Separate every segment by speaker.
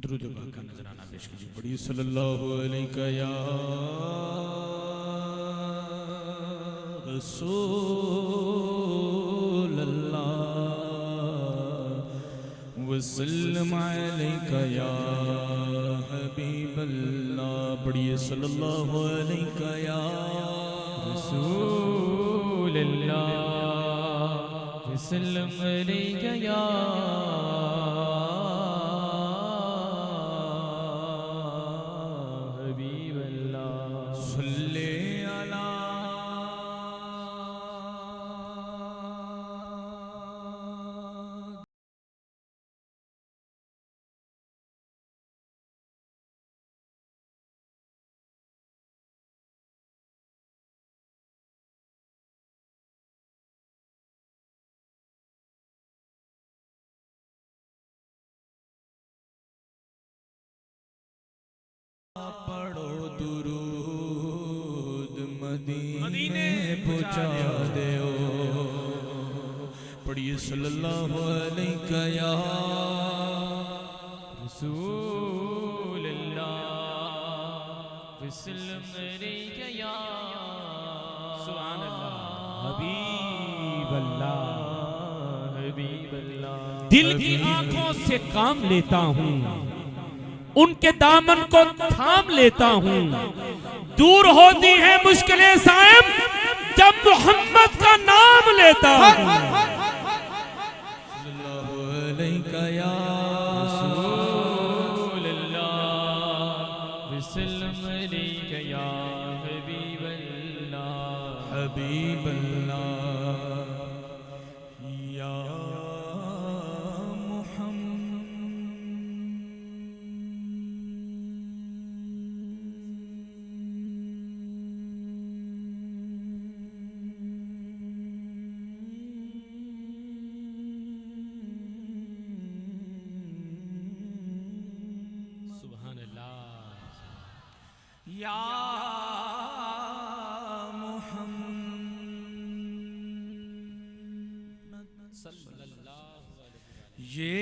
Speaker 1: दुरूद पाक का नजराना पेश कीजिए। पढ़िए सल्लल्लाहु अलैहि या रसूल अल्लाह वसल्लम अलैका या हबीब अल्लाह। पढ़िए सल्लल्लाहु अलैका या
Speaker 2: रसूल अल्लाह वसल्लम अलैका या हबीब अल्लाह।
Speaker 1: सल्ले अला पढ़ो दुरूद मदीने पहुंचा देओ। पढ़िए सल्लल्लाहु अलैहि या
Speaker 2: रसूल अल्लाह वसल्लम अलैका या सुभान अल्लाह हबीब अल्लाह हबीब अल्लाह। दिल की आंखों से काम लेता हूँ, उनके दामन को थाम लेता हूँ। दूर होती है मुश्किलें साहिब जब मोहम्मद का नाम लेता हूँ।
Speaker 1: सल्लल्लाहु अलैहि या
Speaker 2: रसूल अल्लाह वसल्लम अलैका या हबीब अल्लाह
Speaker 1: हबीब अल्लाह या या मोहम्मद सल्लल्लाहु अलैहि। ये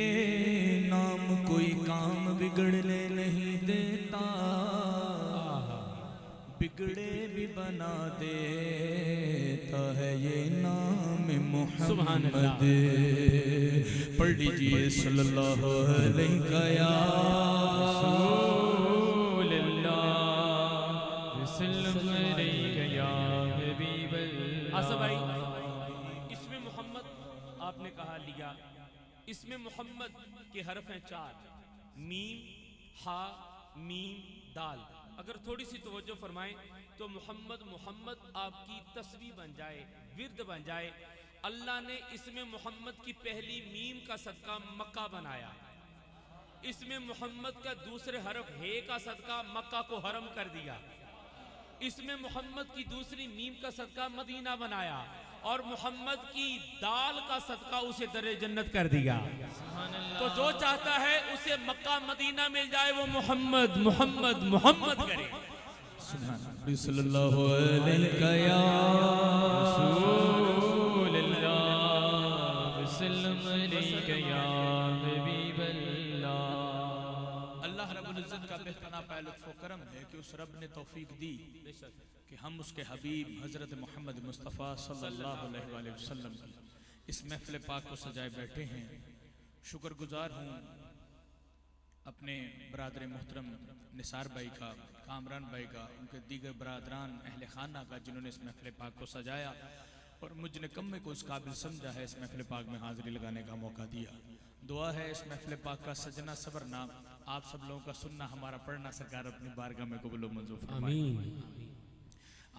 Speaker 1: नाम कोई काम बिगड़ने नहीं देता, बिगड़े भी बना देता है ये नाम मोहम्मद। पढ़ लीजिए सल्लल्लाहु अलैहि या
Speaker 2: भाई इसमें मोहम्मद आपने कहा लिया, इसमें मोहम्मद के हरफ हैं 4, मीम हा मीम दाल। अगर थोड़ी सी तवज्जो फरमाएं तो मोहम्मद मोहम्मद आपकी तस्वीर बन जाए, विर्द बन जाए। अल्लाह ने इसमें मोहम्मद की पहली मीम का सदका मक्का बनाया, इसमें मोहम्मद का दूसरे हरफ हे का सदका मक्का को हरम कर दिया, इसमें मोहम्मद की दूसरी मीम का सदका मदीना बनाया, और मोहम्मद की दाल का सदका उसे दरे जन्नत कर दिया। तो जो चाहता है उसे मक्का मदीना मिल जाए वो मोहम्मद मोहम्मद मोहम्मद करे।
Speaker 1: सल्लल्लाहु अलैहि या
Speaker 2: रसूल अल्लाह वसल्लम अलैका या हबीब अल्लाह।
Speaker 1: अल्लाह रब्बुल इज्जत का बेहतरा लुत्फ़ व करम है कि उस रब ने तौफीक दी कि हम उसके हबीब हजरत मोहम्मद मुस्तफ़ा सल्लल्लाहु अलैहि वसल्लम इस महफिल पाक को सजाए बैठे हैं। शुक्रगुजार हूँ अपने बरादर मोहतरम निसार भाई का, कामरान भाई का, उनके दीगर बरादरान अहले खाना का जिन्होंने इस महफिल पाक को सजाया और मुझ निकम्मे को इस काबिल समझा है इस महफिल पाक में हाजिरी लगाने का मौका दिया। दुआ है इस महफिल पाक का सजना सवरना आप सब लोगों का सुनना, हमारा पढ़ना सरकार अपनी बारगाह में कबूल मंजूर फरमाए।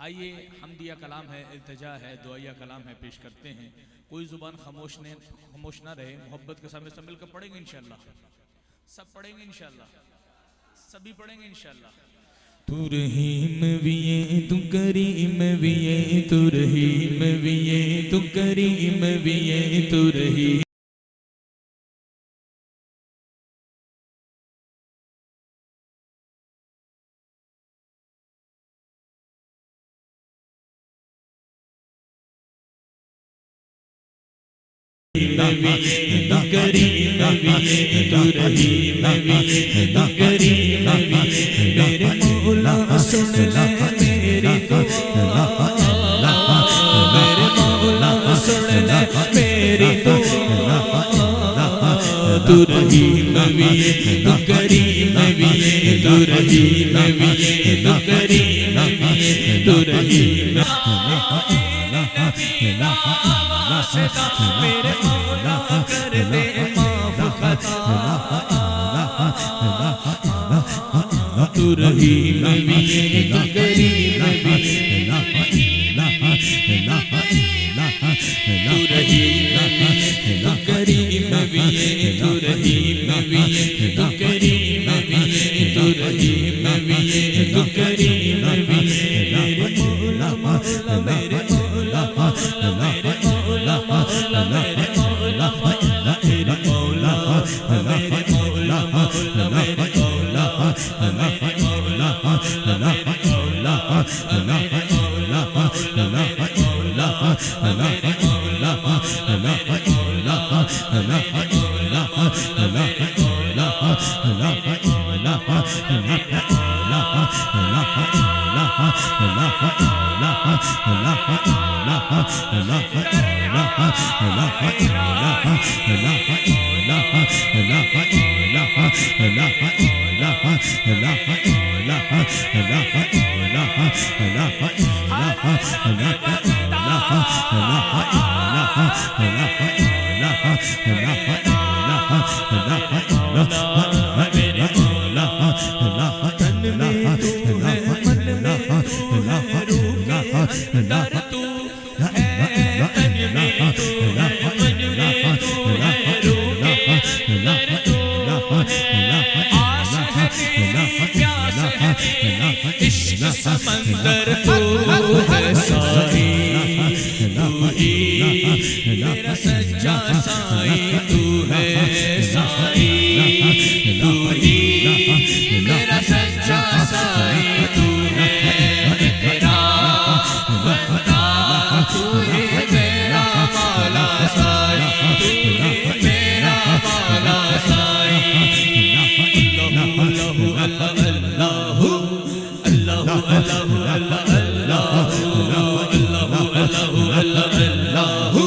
Speaker 1: आइए हमदिया कलाम है, इल्तिजा है, दुआया कलाम है, पेश करते हैं। कोई जुबान खामोश ना रहे, मोहब्बत के सामने सब मिलकर पढ़ेंगे इंशाअल्लाह, सब पढ़ेंगे इंशाअल्लाह, सभी पढ़ेंगे इंशाअल्लाह। तू रहीम भी है तू करीम भी है, तू रहीम भी है तू करीम भी है, तू रहीम करीम भी तू रहीम भी तू रहीम भी है तू करीम भी है तू रहीम भी है तू करीम भी है तू रहीम मेरे मौला कर दे माफ खता तू रहीम भी है तू करीम भी है तू रहीम भी है तू करीम भी है तू रहीम भी है तू करीम भी है तू रहीम भी है तू करीम भी है मेरे मौला मेरे मौला मेरे मौला मेरे मौला मेरे मौला मेरे मौला मेरे मौला मेरे मौला मेरे मौला मेरे मौला मेरे मौला मेरे मौला मेरे मौला मेरे समंदर तू है साई तू ही मेरा सच्चा साई तू है साई तू ही मेरा सच्चा साई तू है तेरा बंदा तू ही मेरा मौला साई तू ही मेरा मौला साई अल्लाहु अल्लाहु अल्लाहु अल्लाहु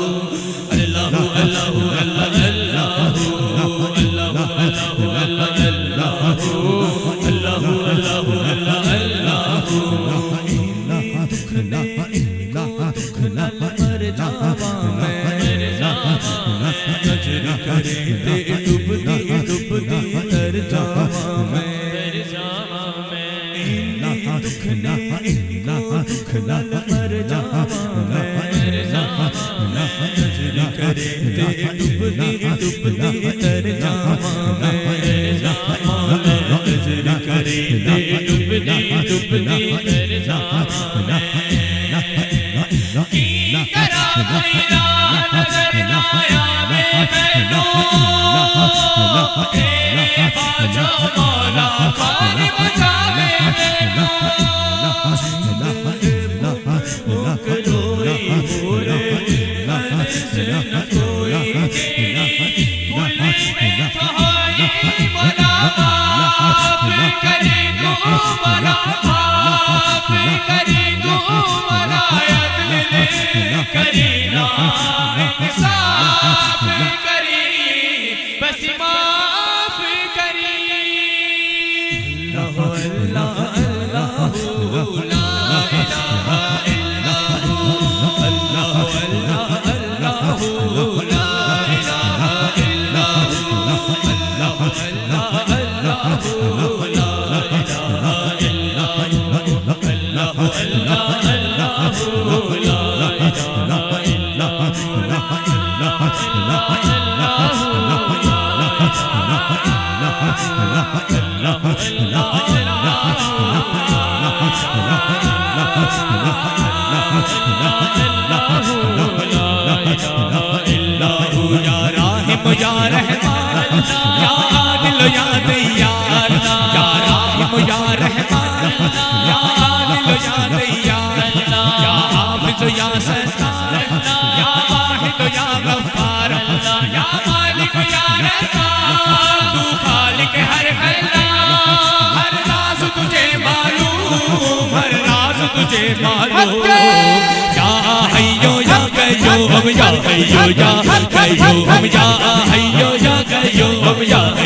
Speaker 1: हम या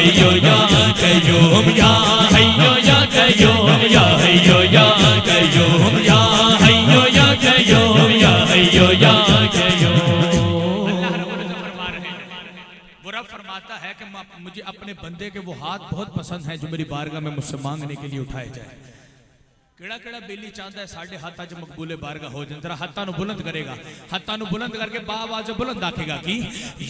Speaker 3: हय्यो या कय्यूम या हय्यो या कय्यूम या हय्यो या कय्यूम या हय्यो या कय्यूम या हय्यो या कय्यूम।
Speaker 1: अल्लाह रब्बुल इज्जत फरमा रहे हैं, वो रब फरमाता है कि मुझे अपने बंदे के वो हाथ बहुत पसंद है जो मेरी बारगाह में मुझसे मांगने के लिए उठाए जाए। केड़ा केड़ा बेली चाहता है साढ़े हाथ आज मकबूले बारगाह हो जाए। जरा हत्ता नु बुलंद करेगा, हत्ता नु बुलंद करके बाआवाज़ बुलंद आखेगा कि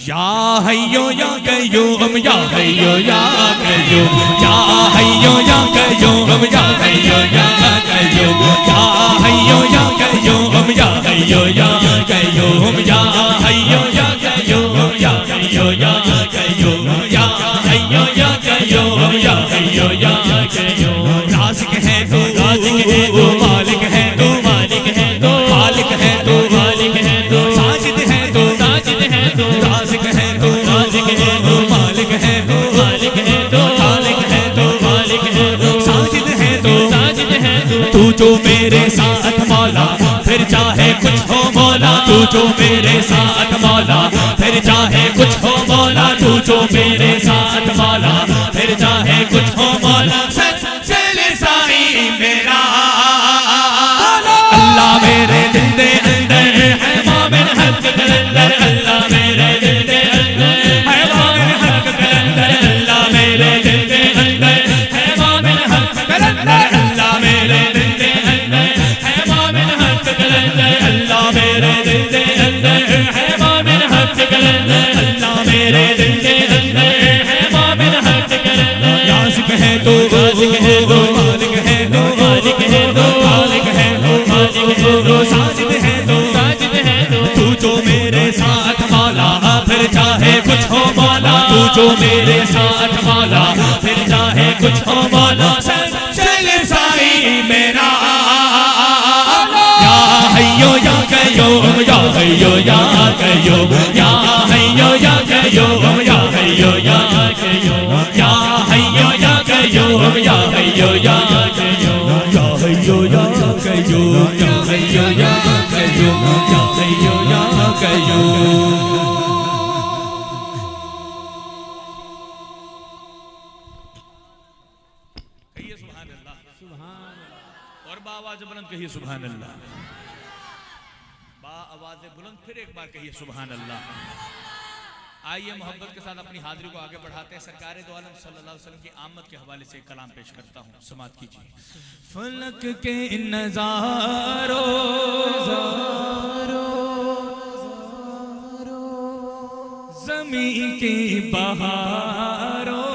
Speaker 1: या हय्यो या कय्यूम या हय्यो या कय्यूम या हय्यो या कय्यूम या हय्यो या कय्यूम या हय्यो या कय्यूम या हय्यो या कय्यूम या हय्यो या कय्यूम या हय्यो या कय्यूम या हय्यो या कय्यूम या हय्यो या कय्यूम। राज़िक है तू, राज़िक है तू, मालिक है तू, मालिक है तू, मालिक है तू, मालिक है तू, साजिद है तू, साजिद है तू, राज़िक है तू, राज़िक है तू, मालिक है तू, मालिक है तू, मालिक है तू, मालिक है तू, साजिद है तू, साजिद है तू। तू जो मेरे साथ मौला फिर चाहे कुछ हो मौला, तू जो मेरे साथ मौला फिर चाहे कुछ हो मौला, तू जो मेरे साथ मौला फिर चाहे कुछ हो मौला। अल्लाह मेरे दिल दे अंदर है मोमिन हक कलंदर, अल्लाह मेरे दिल दे अंदर है मोमिन हक कलंदर, अल्लाह मेरे दिल दे अंदर है मोमिन हक कलंदर, अल्लाह मेरे दिल दे अंदर है मोमिन हक कलंदर, अल्लाह मेरे दिल दे अंदर है मोमिन हक कलंदर, अल्लाह मेरे दिल दे अंदर है मोमिन हक कलंदर। राज़िक है तू, राज़िक है तू, मालिक है तू, मालिक है तू, मालिक है तू, साजिद है तू, साजिद है तू। तू जो मेरे साथ मौला फिर चाहे कुछ हो मौला, तू जो मेरे साथ मौला फिर चाहे कुछ हो मौला। चल साई मेरा या हय्यो या कय्यूम या हय्यो या कय्यूम या हय्यो या कय्यूम या हय्यो या कय्यूम या हय्यो या कय्यूम या हय्यो या कय्यूम या हय्यो या कय्यूम या हय्यो या कय्यूम या हय्यो या कय्यूम। कहिए सुभान अल्लाह, सुभान और बाआवाज़ बुलंद कहिए सुभान अल्लाह, बाआवाज़ बुलंद फिर एक बार कहिए सुभान अल्लाह। आइए मोहब्बत के साथ अपनी हाजिरी को आगे बढ़ाते हैं। सरकार दो आलम सल्लल्लाहु अलैहि वसल्लम की आमद के हवाले से एक कलाम पेश करता हूँ, समाअत कीजिए। फलक के नज़ारों ज़मीं की बहारों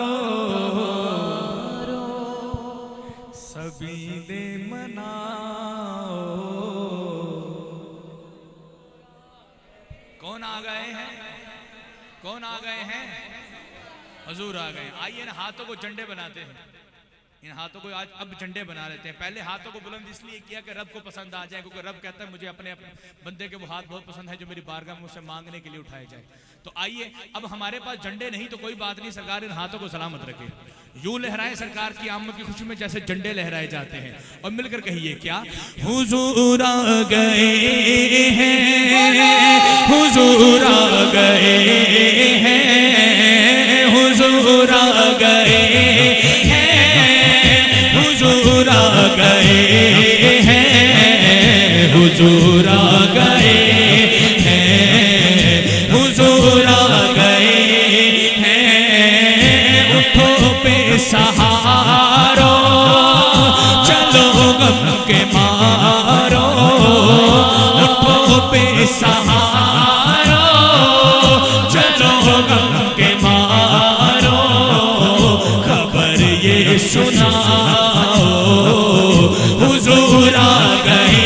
Speaker 1: सभी दे मनाओ। कौन आ गए हैं, कौन आ गए हैं? हुजूर आ गए। आइए इन हाथों को झंडे बनाते हैं, इन हाथों को आज अब झंडे बना लेते हैं। पहले हाथों को बुलंद इसलिए किया कि रब को पसंद आ जाए, क्योंकि रब कहता है मुझे अपने बंदे के वो हाथ बहुत पसंद है जो मेरी बारगाह में मुझसे मांगने के लिए उठाए जाए। तो आइए, अब हमारे पास झंडे नहीं तो कोई बात नहीं, सरकार इन हाथों को सलामत रखे, यूं लहराए सरकार की आमद की खुशी में जैसे झंडे लहराए जाते हैं। और मिलकर कहिए क्या? हुजूर आ गए हैं, हुजूर आ गए हैं, हुजूर आ गए हैं, हुजूर आ गए हैं, हुजूर आ गए हैं, हुजूर आ गए हैं। उठो बेसहारो चलो गम के मारो, उठो बेसहारो चलो गम के मारो। खबर ये सुनाओ हुजूर आ गए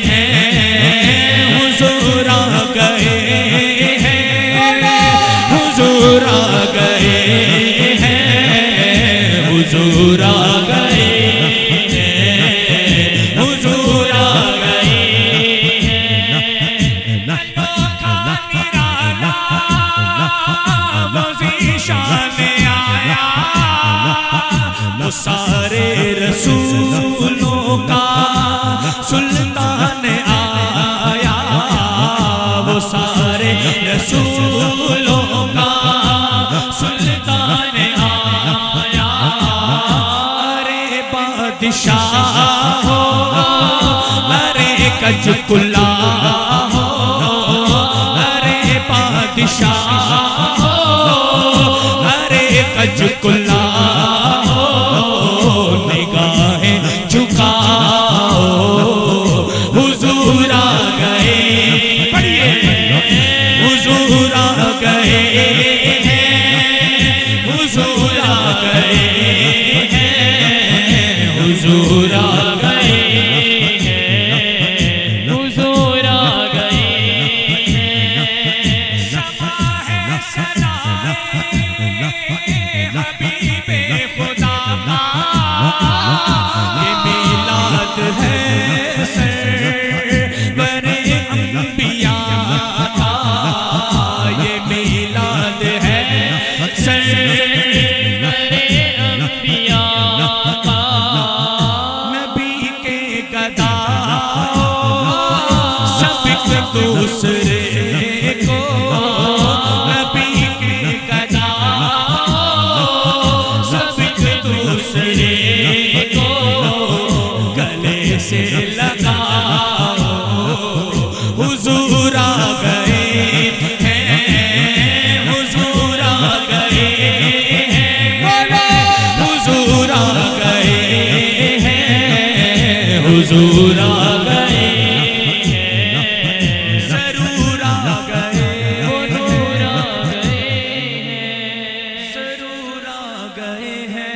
Speaker 1: हैं, हुजूर आ गए हैं, हुजूर आ गए हैं, हुजूर आ गए हैं, हुजूर आ गए हैं। वो सारे रसूलों का सुल्तान आया, वो सारे रसूलों का सुल्तान आया।
Speaker 3: बादशाह हो, अरे कचकुल्ला हो, अरे बादशाह हो, अरे कचकुल्ला हो, निगाहें झुकाओ हुजूर आ गए, पढ़िए हुजूर आ गए हैं, हुजूर आ गए हैं, हुजूर आ गए हैं, हुजूर आ गए हैं। समा है हबीबे खुदा का, ये मिलाद है सरवरे अंबिया का, ये मिलाद है सरवरे अंबिया का। नबी के गदा सब एक दूसरे को, नबी के गदा सब एक दूसरे को गले से लगाओ हुजूर आ गए हैं, हुजूर आ गए हैं, बोलो हुजूर आ गए हैं, हुजूर आ गए हैं, जरूर आ गए, हुजूर आ गए हैं, जरूर आ गए हैं,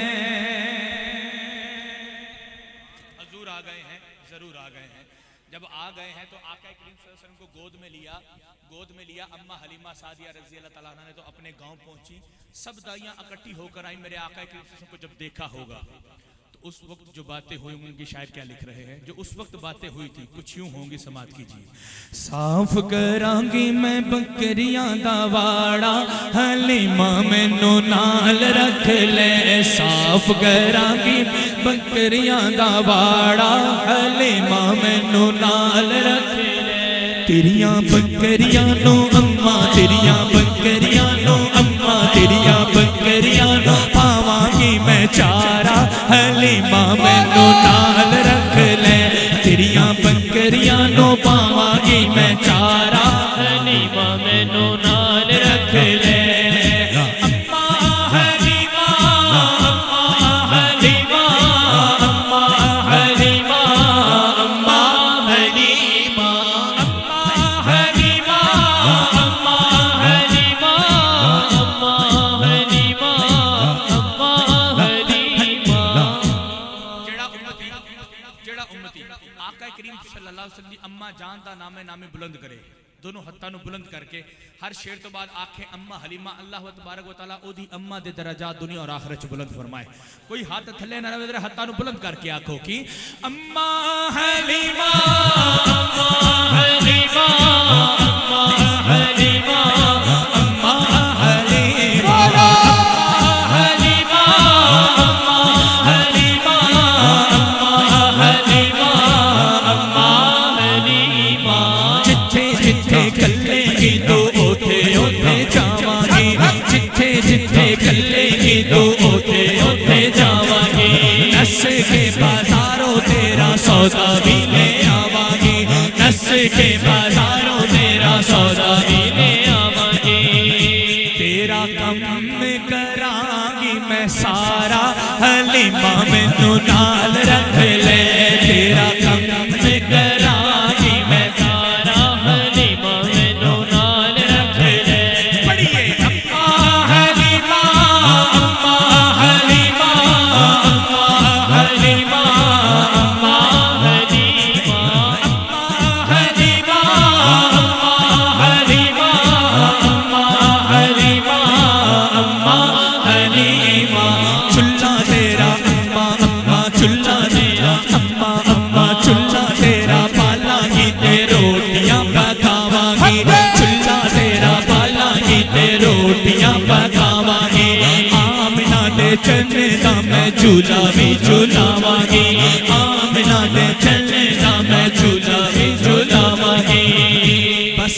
Speaker 1: हजूर आ गए हैं, जरूर आ गए हैं। जब आ गए हैं तो आका करीम सल्लल्लाहु अलैहि वसल्लम को गोद में लिया। अम्मा हलीमा सादिया रज़ी अल्लाह तआला अन्हा ने तो अपने गांव पहुंची। सब दाइयां इकट्ठी होकर आई। मेरे आका करीम सल्लल्लाहु अलैहि वसल्लम को जब देखा होगा तो उस वक्त जो बातें हुई उनकी शायर क्या लिख रहे हैं, जो उस वक्त बातें हुई थी कुछ यूं होंगी, समात कीजिए।
Speaker 3: साफ करांगी मैं बकरियां दा वाड़ा, हलीमा मैनू नाल रख ले, साफ करांगी बकरियां दा वाड़ा, हलीमा मैनू नाल रख ले। तेरियां बकरियां नो अम्मा, तेरियां बकरियां नो अम्मा, तेरियां बकरियां नो पावांगी मैं चारा, हलीमा मैनू नाल रख ले। तेरियां बकरियां नो पावांगी मैं चारा, हलीमा मैनू नाल रख ले। अम्मा हलीमा, अम्मा हलीमा, अम्मा हलीमा, अम्मा हलीमा, अम्मा हलीमा, अम्मा हलीमा, अम्मा हलीमा, अम्मा हलीमा।
Speaker 1: जेड़ा उम्मती आका करीम सल्लल्लाहु अलैहि वसल्लम दी अम्मा जान दा नामे बुलंद करे, दोनों हत्थां नूं बुलंद करके हर शेर तो बाद आखे अम्मा हलीमा, अल्लाह तबारक व तआला ओदी अम्मा दे दरजात दुनिया और आखिरत च बुलंद फरमाए। कोई हाथ थल्ले ना रवे, हत्थां नूं बुलंद करके आखो कि अम्मा हलीमा,
Speaker 3: अम्मा हलीमा, अम्मा हलीमा, अम्मा हलीमा, हलीमा, अम्मा हलीमा, अम्मा हलीमा, अम्मा हलीमा। जिथे जिथे कल्लेगी तो ओथे ओथे जावांगी, जिथे जिथे कल्लेगी तो ओथे ओथे जावांगी। नस के बाजारों तेरा सौदा भी ले आवांगी, नस के बाजारों तेरा सौदा भी ले आवांगी। तेरा कम करांगी मैं सारा, हलीमा मैनू नाल रख ले। तेरा कम करांगी मैं सारा, हलीमा मैनू नाल रख ले। पढ़िए अम्मा हलीमा, अम्मा हलीमा, अम्मा हलीमा, अम्मा हलीमा, अम्मा हलीमा, अम्मा हलीमा, अम्मा हलीमा, अम्मा हलीमा। चुल्ला तेरा अम्मा, अम्मा चुल्ला तेरा अम्मा, अम्मा चुल्ला तेरा पालांगी ते रोटियां पकावांगी, चुल्ला तेरा पालांगी ते रोटियां पकावांगी। आमिना दे चलने दा मैं झूला भी झूलावांगी, आमिना दे चलने दा मैं झूला भी झूलावांगी। बस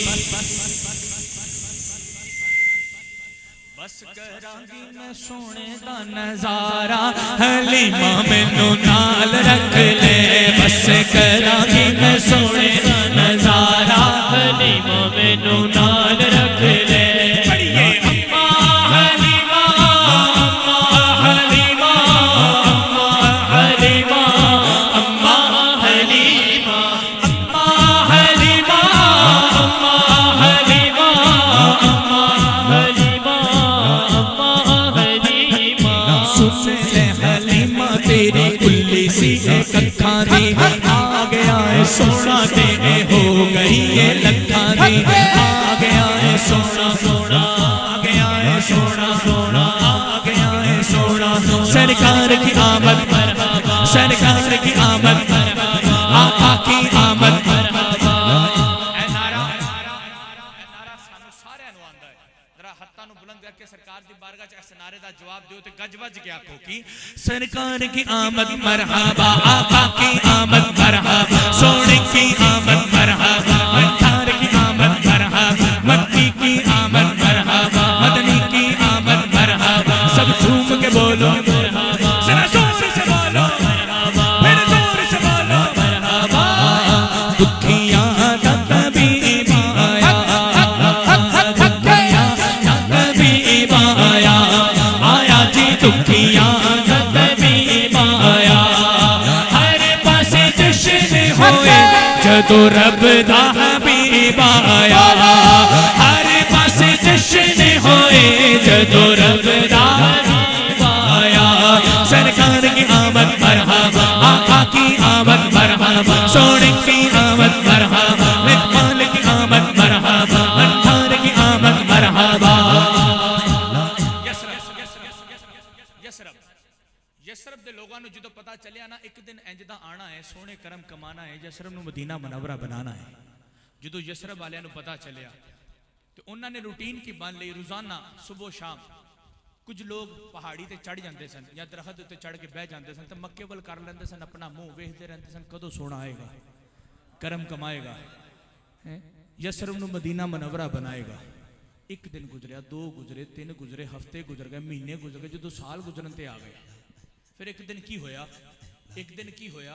Speaker 1: बस करांगी मैं सोने दा नजारा हलीमा मैनू नाल रख ले बस करांगी मैं सोने दा नजारा हलीमा मैनू नाल रख ले पढ़िए अम्मा हलीमा अम्मा हलीमा अम्मा हलीमा अम्मा हलीमा अम्मा हलीमा अम्मा हलीमा अम्मा हलीमा तेरी कुल्ली सी कखा दी आ गया है सोना तेरे हो गई है लखा दी आ गया है सोना सोना आ गया है सोना सोना आ गया है सोना सरकार की आमद सरकार की आमद आका की आमद सरकार की आमद मरहबा आका की आमद मरहबा सोने की आमद मरहबा मंठार की आमद मरहबा मक्की की आमद मरहबा मदनी की आमद मरहबा सब झूम के बोलो मरहबा जरा जोर से बोलो मरहबा फिर जोर से बोलो मरहबा दुखियां दा तबीब आया दुखियां दा तबीब आया आया जी दुखियां जदों रब दा हबीब आया हर पासे जश्न होए जदों रब दा हबीब आया सरकार की आमद मरहबा आका की आमद मरहबा सोने की आमद मरहबा इकबाल की आमद मरहबा अंधार की आमद मरहबा यसरब दे लोगों ਨੂੰ ਜਦੋਂ पता ਚੱਲਿਆ ना एक दिन इंज दा आना है सोने करम कमाना है यसरब ਨੂੰ मदीना मुनव्वरा बनाना है ਜਦੋਂ यसरब वालियां ਨੂੰ पता ਚੱਲਿਆ ਤੇ ਉਹਨਾਂ ਨੇ रूटीन की बन ਲਈ रोजाना सुबह शाम कुछ लोग पहाड़ी ते चढ़ जाते सन या दरख्त उत्ते चढ़ के बह जाते सन तो मक्के वल कर लेंदे सन अपना मुंह वेखते रहते सन कदों सोना आएगा करम कमाएगा यसरब ਨੂੰ मदीना मुनव्वरा बनाएगा एक दिन गुजरिया दो गुजरे तीन गुजरे हफ्ते गुजर गए महीने गुजर गए जो साल गुजरन ते आ गए फिर एक दिन की होया एक दिन की होया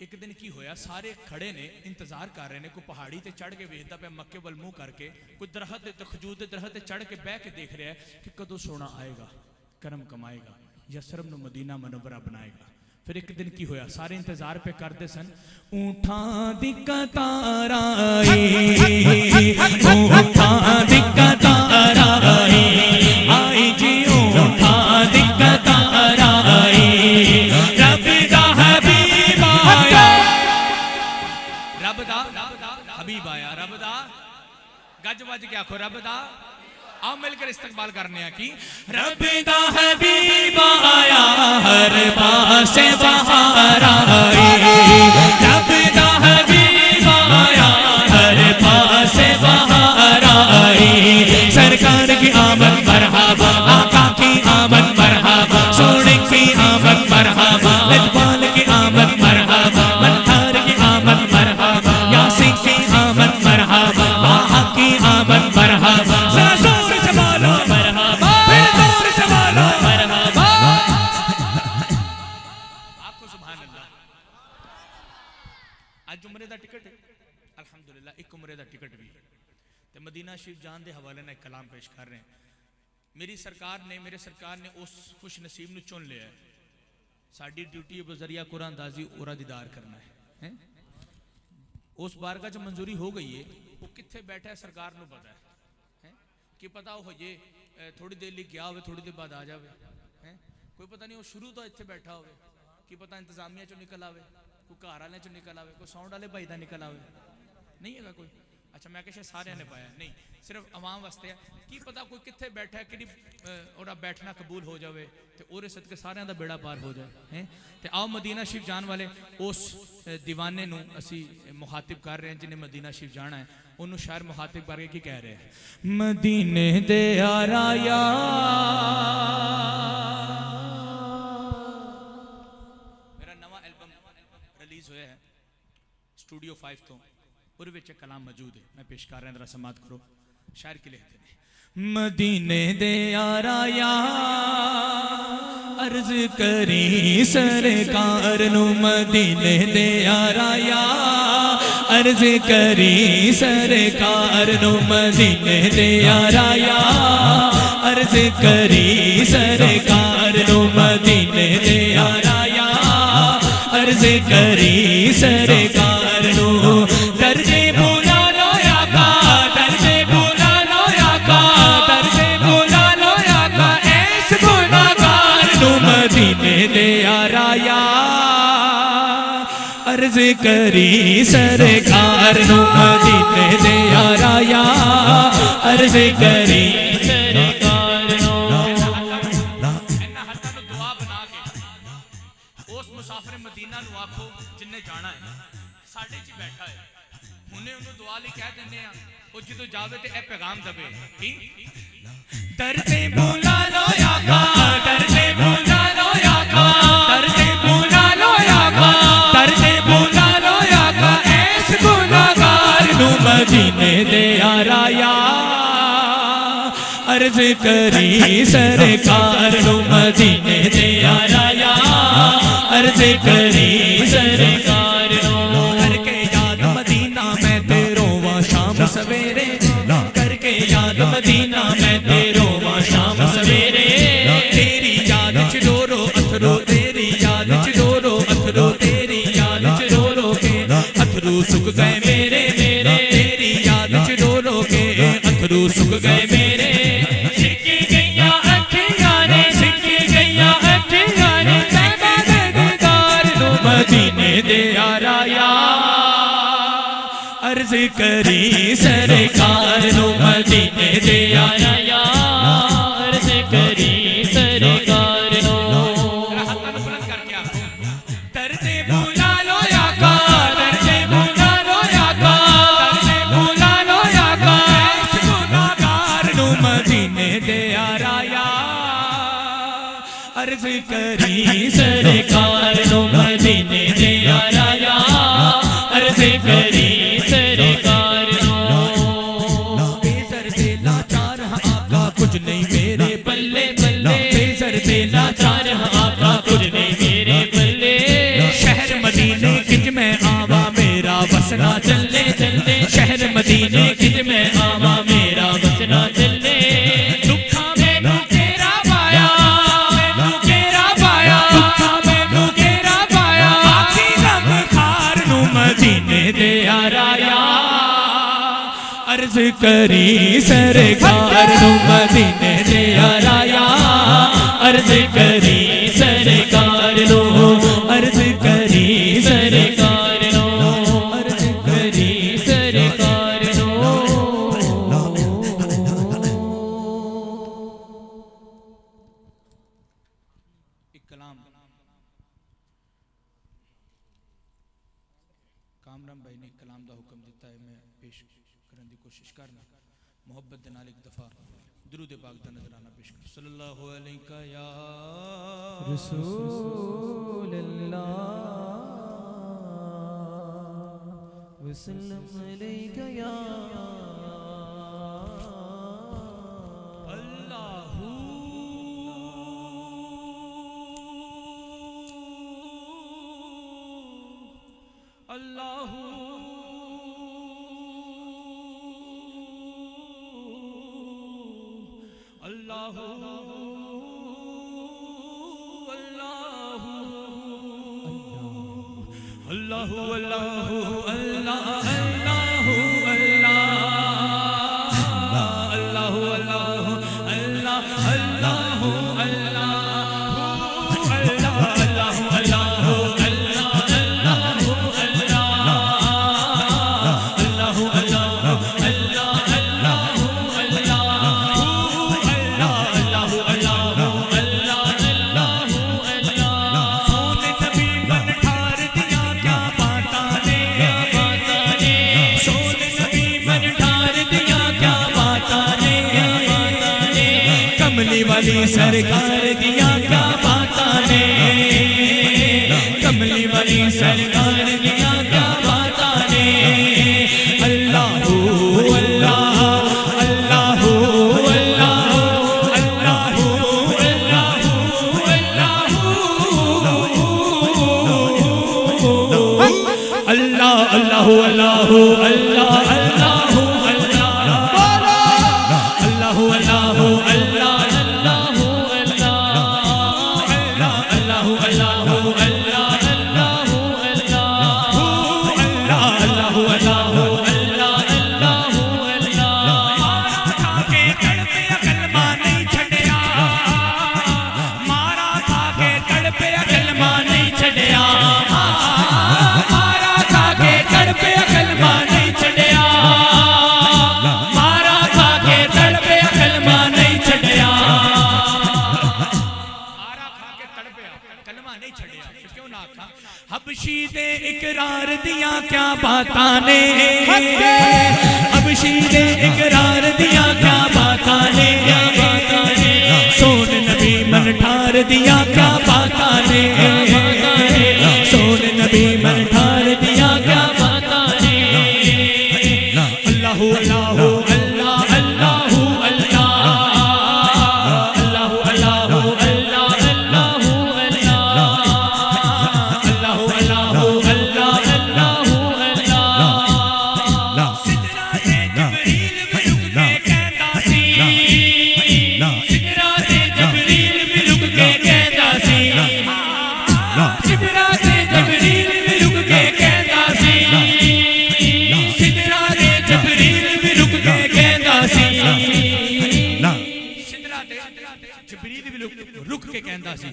Speaker 1: एक दिन की होया सारे खड़े ने इंतजार कर रहे ने कोई पहाड़ी ते चढ़ के वेखदा पे मक्के वल मुंह करके कोई दरख्त ते खजूर दे दरख्त ते चढ़ के बह के देख रहा है कि कदों सोना आएगा करम कमाएगा यसरब नु मदीना मुनव्वरा बनाएगा फिर एक दिन की होया सारे इंतजार पे करते सन ऊंठां दी कतार आई ऊंठां दी कतार आई जी ऊंठां दी कतार रब दा हबीब आया रब दा हबीब आया रब दा गज वज के आखो रब दा आओ मिलकर इस्तकबाल करने की रब दा हबीब आया हर पासे बहार आई रब दा हबीब आया हर पासे बहार आई सरकार की आमद मरहबा आका की आमद मरहबा सोने की आमद मरहबा इकबाल की आमद मरहबा मंठार की आमद मरहबा यासीन की आमद मरहबा बाहा की आमद मरहबा जरा जोर से बोलो मरहबा फिर जोर से बोलो मरहबा आपको सुभान अल्लाह आज उम्रे दा टिकट अल्हम्दुलिल्लाह एक उम्रे दा टिकट भी ते मदीना शरीफ जान दे हवाले नाल कलाम पेश कर रहे हैं मेरी सरकार ने मेरे सरकार ने उस खुश नसीब नूं चुन लिया है साडी ड्यूटी बजरिया कुरान दाजी ओरा दीदार करना है उस बारगाह च मंजूरी हो गई है वो कित्थे बैठा है सरकार नूं पता है कि पता हो जे थोड़ी देर लिए गया हो थोड़ी देर बाद आ जाए कोई पता नहीं वो शुरू तो इत्थे बैठा हो कि पता इंतजामिया चो निकल आवे कोई घर वाले चो निकल आवे कोई साउंड वाले भाई का निकल आवे नहीं है कोई अच्छा मैं कहा सारे ने पाया नहीं सिर्फ आवाम वास्ते है की पता कोई कित्थे बैठा है कि ओरा बैठना कबूल हो जाए तो और सदके सारे का बेड़ा पार हो जाए हैं तो आओ मदीना शरीफ जान वाले उस दीवाने नूं असी मुखातिब कर रहे हैं जिन्हें मदीना शरीफ जाना है उन्होंने शायर मुखातिब करके की कह रहे हैं मदीने दे आराया मेरा नवा एल्बम रिलीज होया है स्टूडियो 5 तो कलाम मौजूद है मैं पेश कर रहा जरा समात करो शायर के लिखते हैं मदीने दे आराया अर्ज करी सरकार नू मदीने दे आराया अर्ज करी सरकार नू मदीने दे आराया अर्ज करी सरकार नू मदीने दे आराया अर्ज करी सरकार नू दर्जे बुला लो आका दर्जे बुला लो आका दर्जे बुला लो आका ऐस गुनाहगार नू मदीने दे आराया अर्ज करी सरकार नू मदीने दे आराया अर्ज करी सरकार नू दुआ बना के उस मुसाफिर मदीना नू आखो जिन्ने जाना है साडे च बैठा है हुणे उन्हें दुआ लई कह दिंदे आ ओ जदों जावे ते ए पैगाम दवे की दर्दे बुला लो आका दर्दे बुला लो आका दर्दे बुला लो आका दर्दे बुला लो आका ऐस गुनाहगार नू मदीने दे आराया अर्ज करी सरकार नू मदीने दे आराया अर्ज करी सरकार नू करके याद मदीना मैं तेरो वा शाम सवेरे करके याद मदीना मैं तेरो वा शाम सवेरे तेरी याद च रो रो अथरू तेरी याद च रो रो अथरू तेरी याद च रो रो के अथरू सुख गए मेरे मेरे तेरी याद च रो रो के अथरू सुख गए मेरे सिक्की गैया अखियां ने सिक्की गैया अखियां ने मदीने दे आराया अर्ज करी सरकार नू मदीने दे आराया अर्ज करी सरकार नू दर्दे बुला लो आका दर्दे बुला लो आका दर्दे बुला लो आका ऐस गुनाहगार नू मदीने दे आराया अर्ज करी सरकार नू मदीने दे आराया अर्ज करी सरकार नू बेसर दे लाचार आका कुछ नहीं मेरे बल्ले बल्ले बेसर दे लाचार आका कुछ नहीं मेरे बल्ले शहर मदीने किज में आवा मेरा बसना चले चले शहर मदीने किज में आवा मेरा बसना चले दुखा में तेरा पाया मदीने दे आराया अर्ज करी सरकार नू मदीने दे आराया अर्ज करी सरकार नू अर्ज करी सरकार नू अर्ज करी सरकार नू एक कलाम कामरान भाई ने कलाम का हुक्म दिता है मैं पेश करने की कोशिश करना मोहब्बत दे नाल एक दफा दुरूद पाक दा नजराना पेश कर सल्लल्लाहु अलैका या रसूल अल्लाह वसल्लम अलैका या अल्लाहू अल्लाहू अल्लाहू अल्लाहू अल्लाहू अल्लाहू अल्लाह अल्लाहू अल्लाह अल्लाहू अल्लाहू अल्लाह अल्लाहू कमली वाली सरकार दिया क्या बातां ने कमली वाली सरकार दिया क्या बातां ने अल्लाहू अल्लाह अल्लाहू
Speaker 3: अल्लाह अल्लाह अल्लाह अल्लाह हबशी दे इकरार दिया क्या बातां ने, हबशी दे इकरार दिया क्या बातां ने, सोन नबी मन ठार दिया क्या बातां ने, सोन नबी मन ठार दिया क्या बातां ने। अल्लाह अल्लाह रुक के कहंदा सी,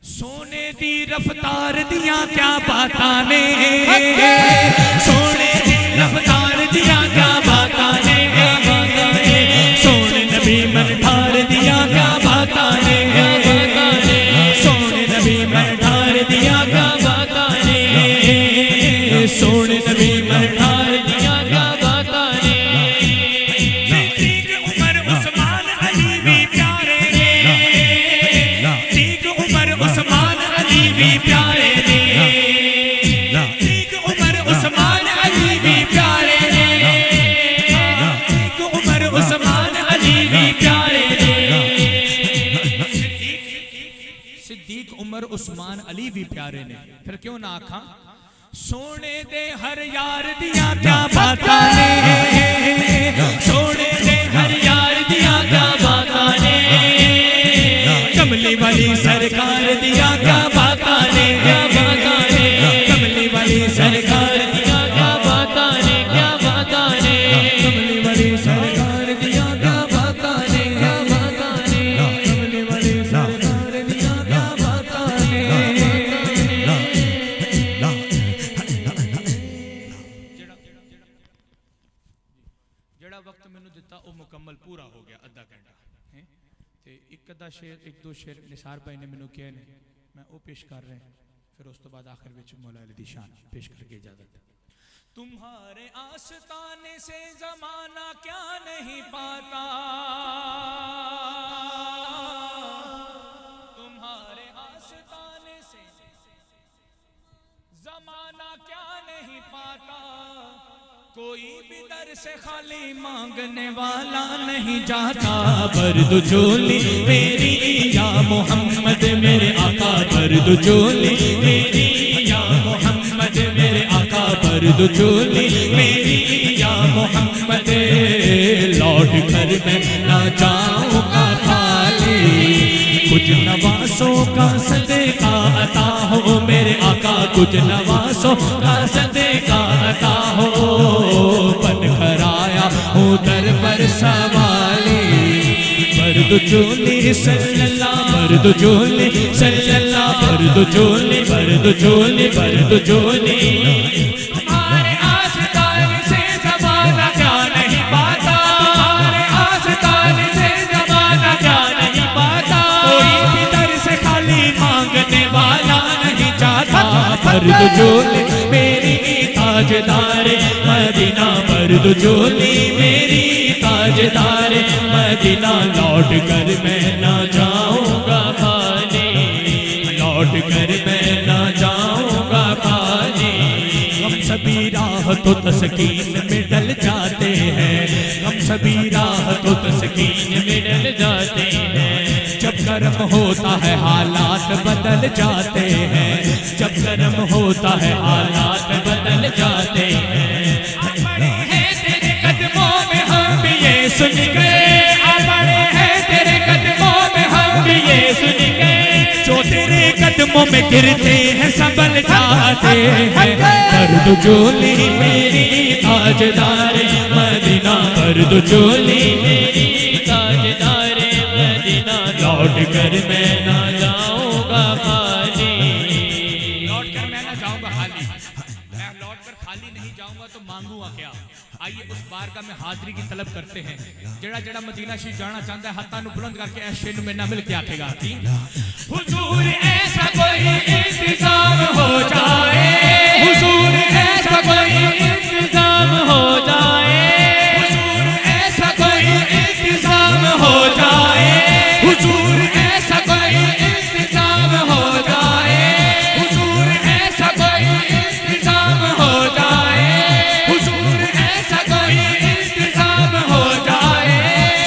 Speaker 3: सोने दी रफ्तार दिया क्या बातां ने, सोने दी रफ्तार दिया क्या बातां ने, सोने नबी मन ठार दिया क्या बातां ने, सोने नबी मन ठार दिया क्या बातां ने, सोने नबी मन ठार दिया क्या बातां ने। सिद्दीक उमर उस्मान अली भी प्यारे ने, सिद्दीक उमर उस्मान अली भी प्यारे ने, सिद्दीक उमर उस्मान अली भी प्यारे ने, सिद्दीक उमर उस्मान अली भी प्यारे ने, सिद्दीक उमर उस्मान अली भी प्यारे ने। फिर क्यों ना आखा, सोने दे हर यार दिया क्या बातां ने, सोने दे हर यार दिया क्या बातां ने, कमली वाली सरकार दिया क्या बातां ने, कमली वाली सरकार दिया क्या बातां ने, क्या बातां ने, कमली वाली सरकार दिया क्या बातां ने, क्या बातां ने, कमली वाली सरकार दिया क्या बातां ने। ਜਿਹੜਾ वक्त मैनू दिता वो मुकम्मल पूरा हो गया, अद्धा घंटा है ते एक अद्धा शेर एक दो शेर निसार भाई ने मैनू कहे ने, मैं वो पेश कर रहा, फिर उस तो बाद आखिर विच मौला अली दी शान पेश करके इजाजत। तुम्हारे आस्ताने से जमाना क्या नहीं पाता, तुम्हारे आस्ताने से जमाना क्या नहीं पाता, कोई भी दर से खाली मांगने वाला नहीं जाता, बर्द चोली मेरी या मोहम्मद मेरे आका, बर्द चोली मेरी या मोहम्मद मेरे आका, बर्द चोली मेरी या मोहम्मद, लौट कर मैं ना जाऊंगा खाली, कुछ नवासों का सदका अता हो मेरे आका, कुछ नवासों का सदका अता हो, बन कर आया हूँ दर पर सवाली, बर्द चोली सल्लल्लाह, बर्द चोली सल्लल्लाह, बर्द चोली बर्द चोली बर्द चोली। हमारे आस्ताने से ज़माना क्या नहीं पाता, हमारे आस्ताने से ज़माना क्या नहीं पाता, कोई भी दर से खाली मांगने वाला नहीं चाहता, बर्द चोली मेरी ताजदार मदीना, बर्द चोली मेरी ताजदार मदीना, लौट कर मैं ना जाऊंगा खाली, लौट कर मैं ना जाऊंगा खाली। हम सभी राह तो तस्कीन में डल जाते हैं, हम सभी राह तो तस्कीन में डल जाते हैं, जब कर्म होता है हालात बदल जाते हैं, जब कर्म होता है हालात बदल जाते हैं, सुन के आ पड़े हैं तेरे कदमों में, हम भी ये सुन के जो तेरे कदमों में गिरते हैं संभल जाते हैं। दर्द चोली मेरी ताजदार मदीना, दर्द चोली मेरी ताजदार मदीना, लौट कर मैं ना जाऊंगा खाली,
Speaker 1: लौट कर मैं ना जाऊंगा खाली, मैं लौट कर खाली नहीं जाऊंगा तो मांगूंगा क्या। आइए उस बारगाह में हाजिरी की तलब करते हैं। जड़ा जड़ा मदीना शरीफ जाना चाहता है हाथां नूं बुलंद करके ऐशे में ना मिल के आखेगा कि हुजूर ऐसा कोई इंतजाम हो जाए, हुजूर ऐसा कोई इंतजाम हो जाए, हुजूर ऐसा कोई इंतजाम हो जाए, हुजूर ऐसा कोई इंतजाम हो जाए, हुजूर ऐसा कोई इंतजाम हो जाए, हुजूर ऐसा कोई इंतजाम हो जाए,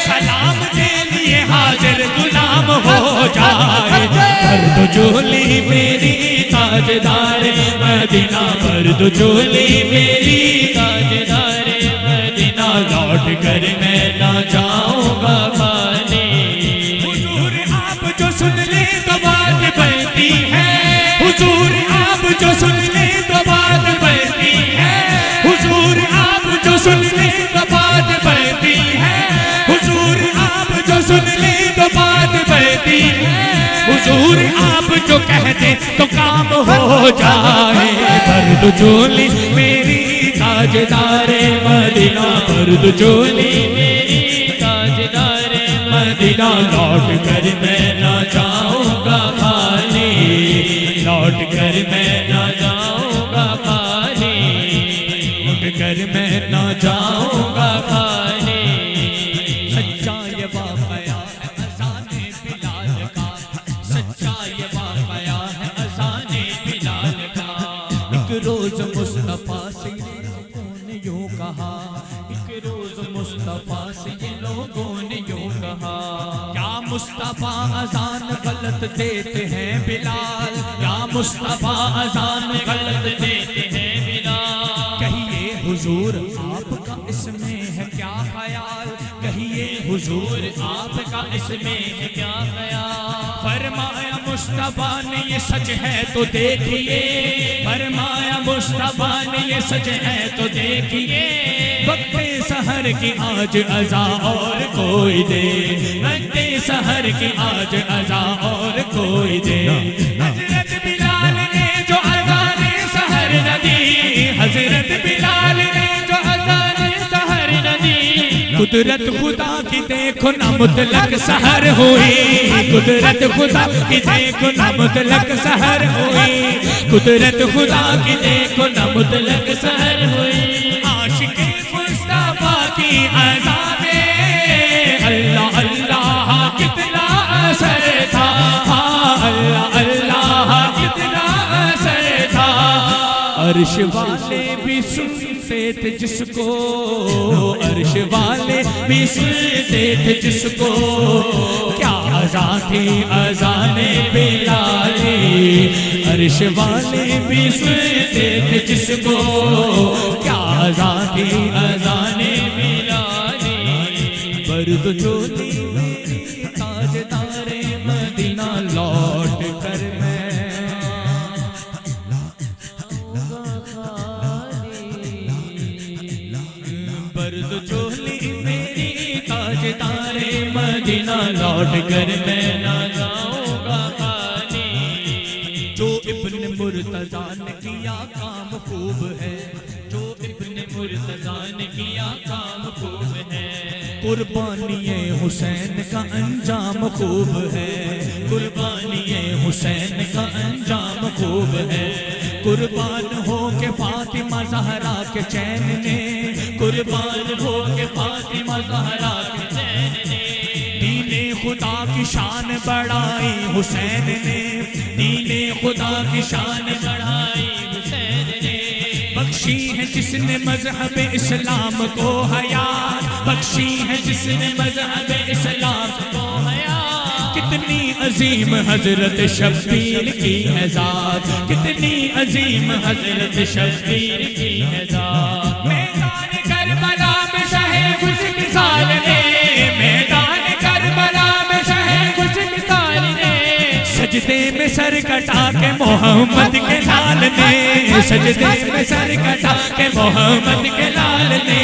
Speaker 1: सलाम के लिए हाजिर गुलाम हो जाए। दर्द चोली मेरी ताजदार मदीना, दर्द चोली मेरी ताजदार मदीना, लौट कर मैं ना जाऊंगा खाली। हुजूर आप जो सुन ले तो बात बनती है, हुजूर आप जो सुन ले तो बात बनती है, हुजूर आप जो सुन ले तो बात बनती है, हुजूर आप जो सुन ले तो बात बनती है, हुजूर आप जो कहते तो काम हो जाए। दर्द चोली मेरी ताजदार मदीना, दर्द चोली मेरी ताजदार मदीना, लौट कर मैं ना जाऊंगा खाली, लौट कर मैं ना जाऊंगा खाली, लौट कर मैं ना जाऊंगा खाली। सच्चा ये वाक़या है अज़ाने बिलाल का, सच्चा ये वाक़या है अज़ाने बिलाल का। एक रोज मुस्तफा से ये लोगों ने यूं कहा, एक रोज मुस्तफा से ये लोगों ने यूं कहा, क्या मुस्तफा अज़ान गलत देते हैं बिलाल, क्या मुस्तफा अज़ान गलत देते हैं बिलाल। कहिए हुजूर आपका इसमें है क्या ख्याल, कहिए हुजूर आपका इसमें है क्या ख्याल। फरमाया मुस्तफा ने ये सच है तो देखिए, फरमाया मुस्तफा ने ये सच है तो देखिए, वक्ते सहर की आज अज़ा और कोई दे, वक्ते सहर की आज अज़ा और कोई दे। हजरत बिलाल ने जो अज़ाने सहर न दी, हजरत बिलाल ने जो अज़ाने सहर न दी, कुदरत खुदा की देखो ना मुतलक सहर हुई, कुदरत खुदा की देखो ना मुतलक सहर हुई, कुदरत खुदा की देखो ना मुतलक सहर हुई। आशिक़े मुस्तफा की अज़ा में अल्लाह अल्लाह कितना असर था, अल्लाह अल्लाह कितना असर था। अर्श वाले भी सुनते थे जिसको, अर्श वाले भी सुनते थे जिसको, क्या अज़ा थी अज़ाने बिलाल, अर्श वाले भी सुनते थे जिसको, क्या अज़ा थी अज़ाने बिलाल। दर्द चोली मेरी ताजदार मदीना, लौट कर मैं दर्द चोली मेरी ताजदार मदीना, लौट कर मैं ना जाऊंगा खाली। जो इब्न मुर्तज़ा ने किया काम खूब है, जो इब्न मुर्तज़ा ने किया काम खूब है, कुर्बानिए हुसैन का अंजाम खूब है, कुर्बानिए हुसैन का अंजाम खूब है। कुर्बान हो के फातिमा ज़हरा के चैन ने, कुर्बान हो के फातिमा ज़हरा के चैन ने, दीने खुदा की शान बढ़ाई हुसैन ने, दीने खुदा की शान बढ़ाई हुसैन ने। बख्शी है जिसने मजहब इस्लाम को हयात, बख्शी है जिसने मजहब इस्लाम को हयात। कितनी अजीम हजरत शब्बीर की है ज़ात, कितनी अजीम हजरत शब्बीर की है ज़ात। मैदान करबला में शहे खुशमिसाल ने,
Speaker 3: सजदे में सर कटा के मोहम्मद के लाल ने, सजदे में सर कटा के मोहम्मद के लाल ने,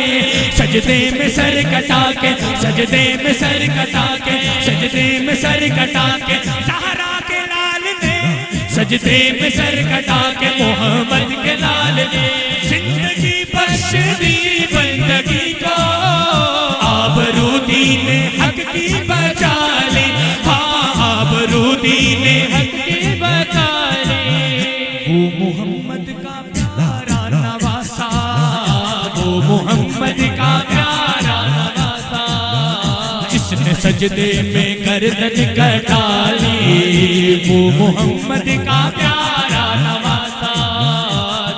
Speaker 3: सजदे में सर कटा के, सजदे में सर कटा के, सजदे में सर कटा के ज़हरा के लाल ने, सजदे में सर कटा के मोहम्मद के लाल ने। जिंदगी बख्श दी बंदगी को, आबरूदीन हक की बचा ली, हाँ आबरूदीन हक की बचा ली। वो मोहम्मद का प्यारा नवासा, वो मोहम्मद का प्यारा नवासा, जिसने सजदे में गर्दन कटा ली। वो मोहम्मद का प्यारा नवासा,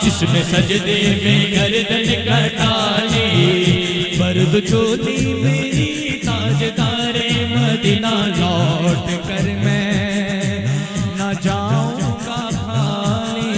Speaker 3: जिसने सजदे में गर्दन कटा ली। बर्द चोली मेरी ताजदारे मदीना, लौट कर मैं न जाऊंगा खाली।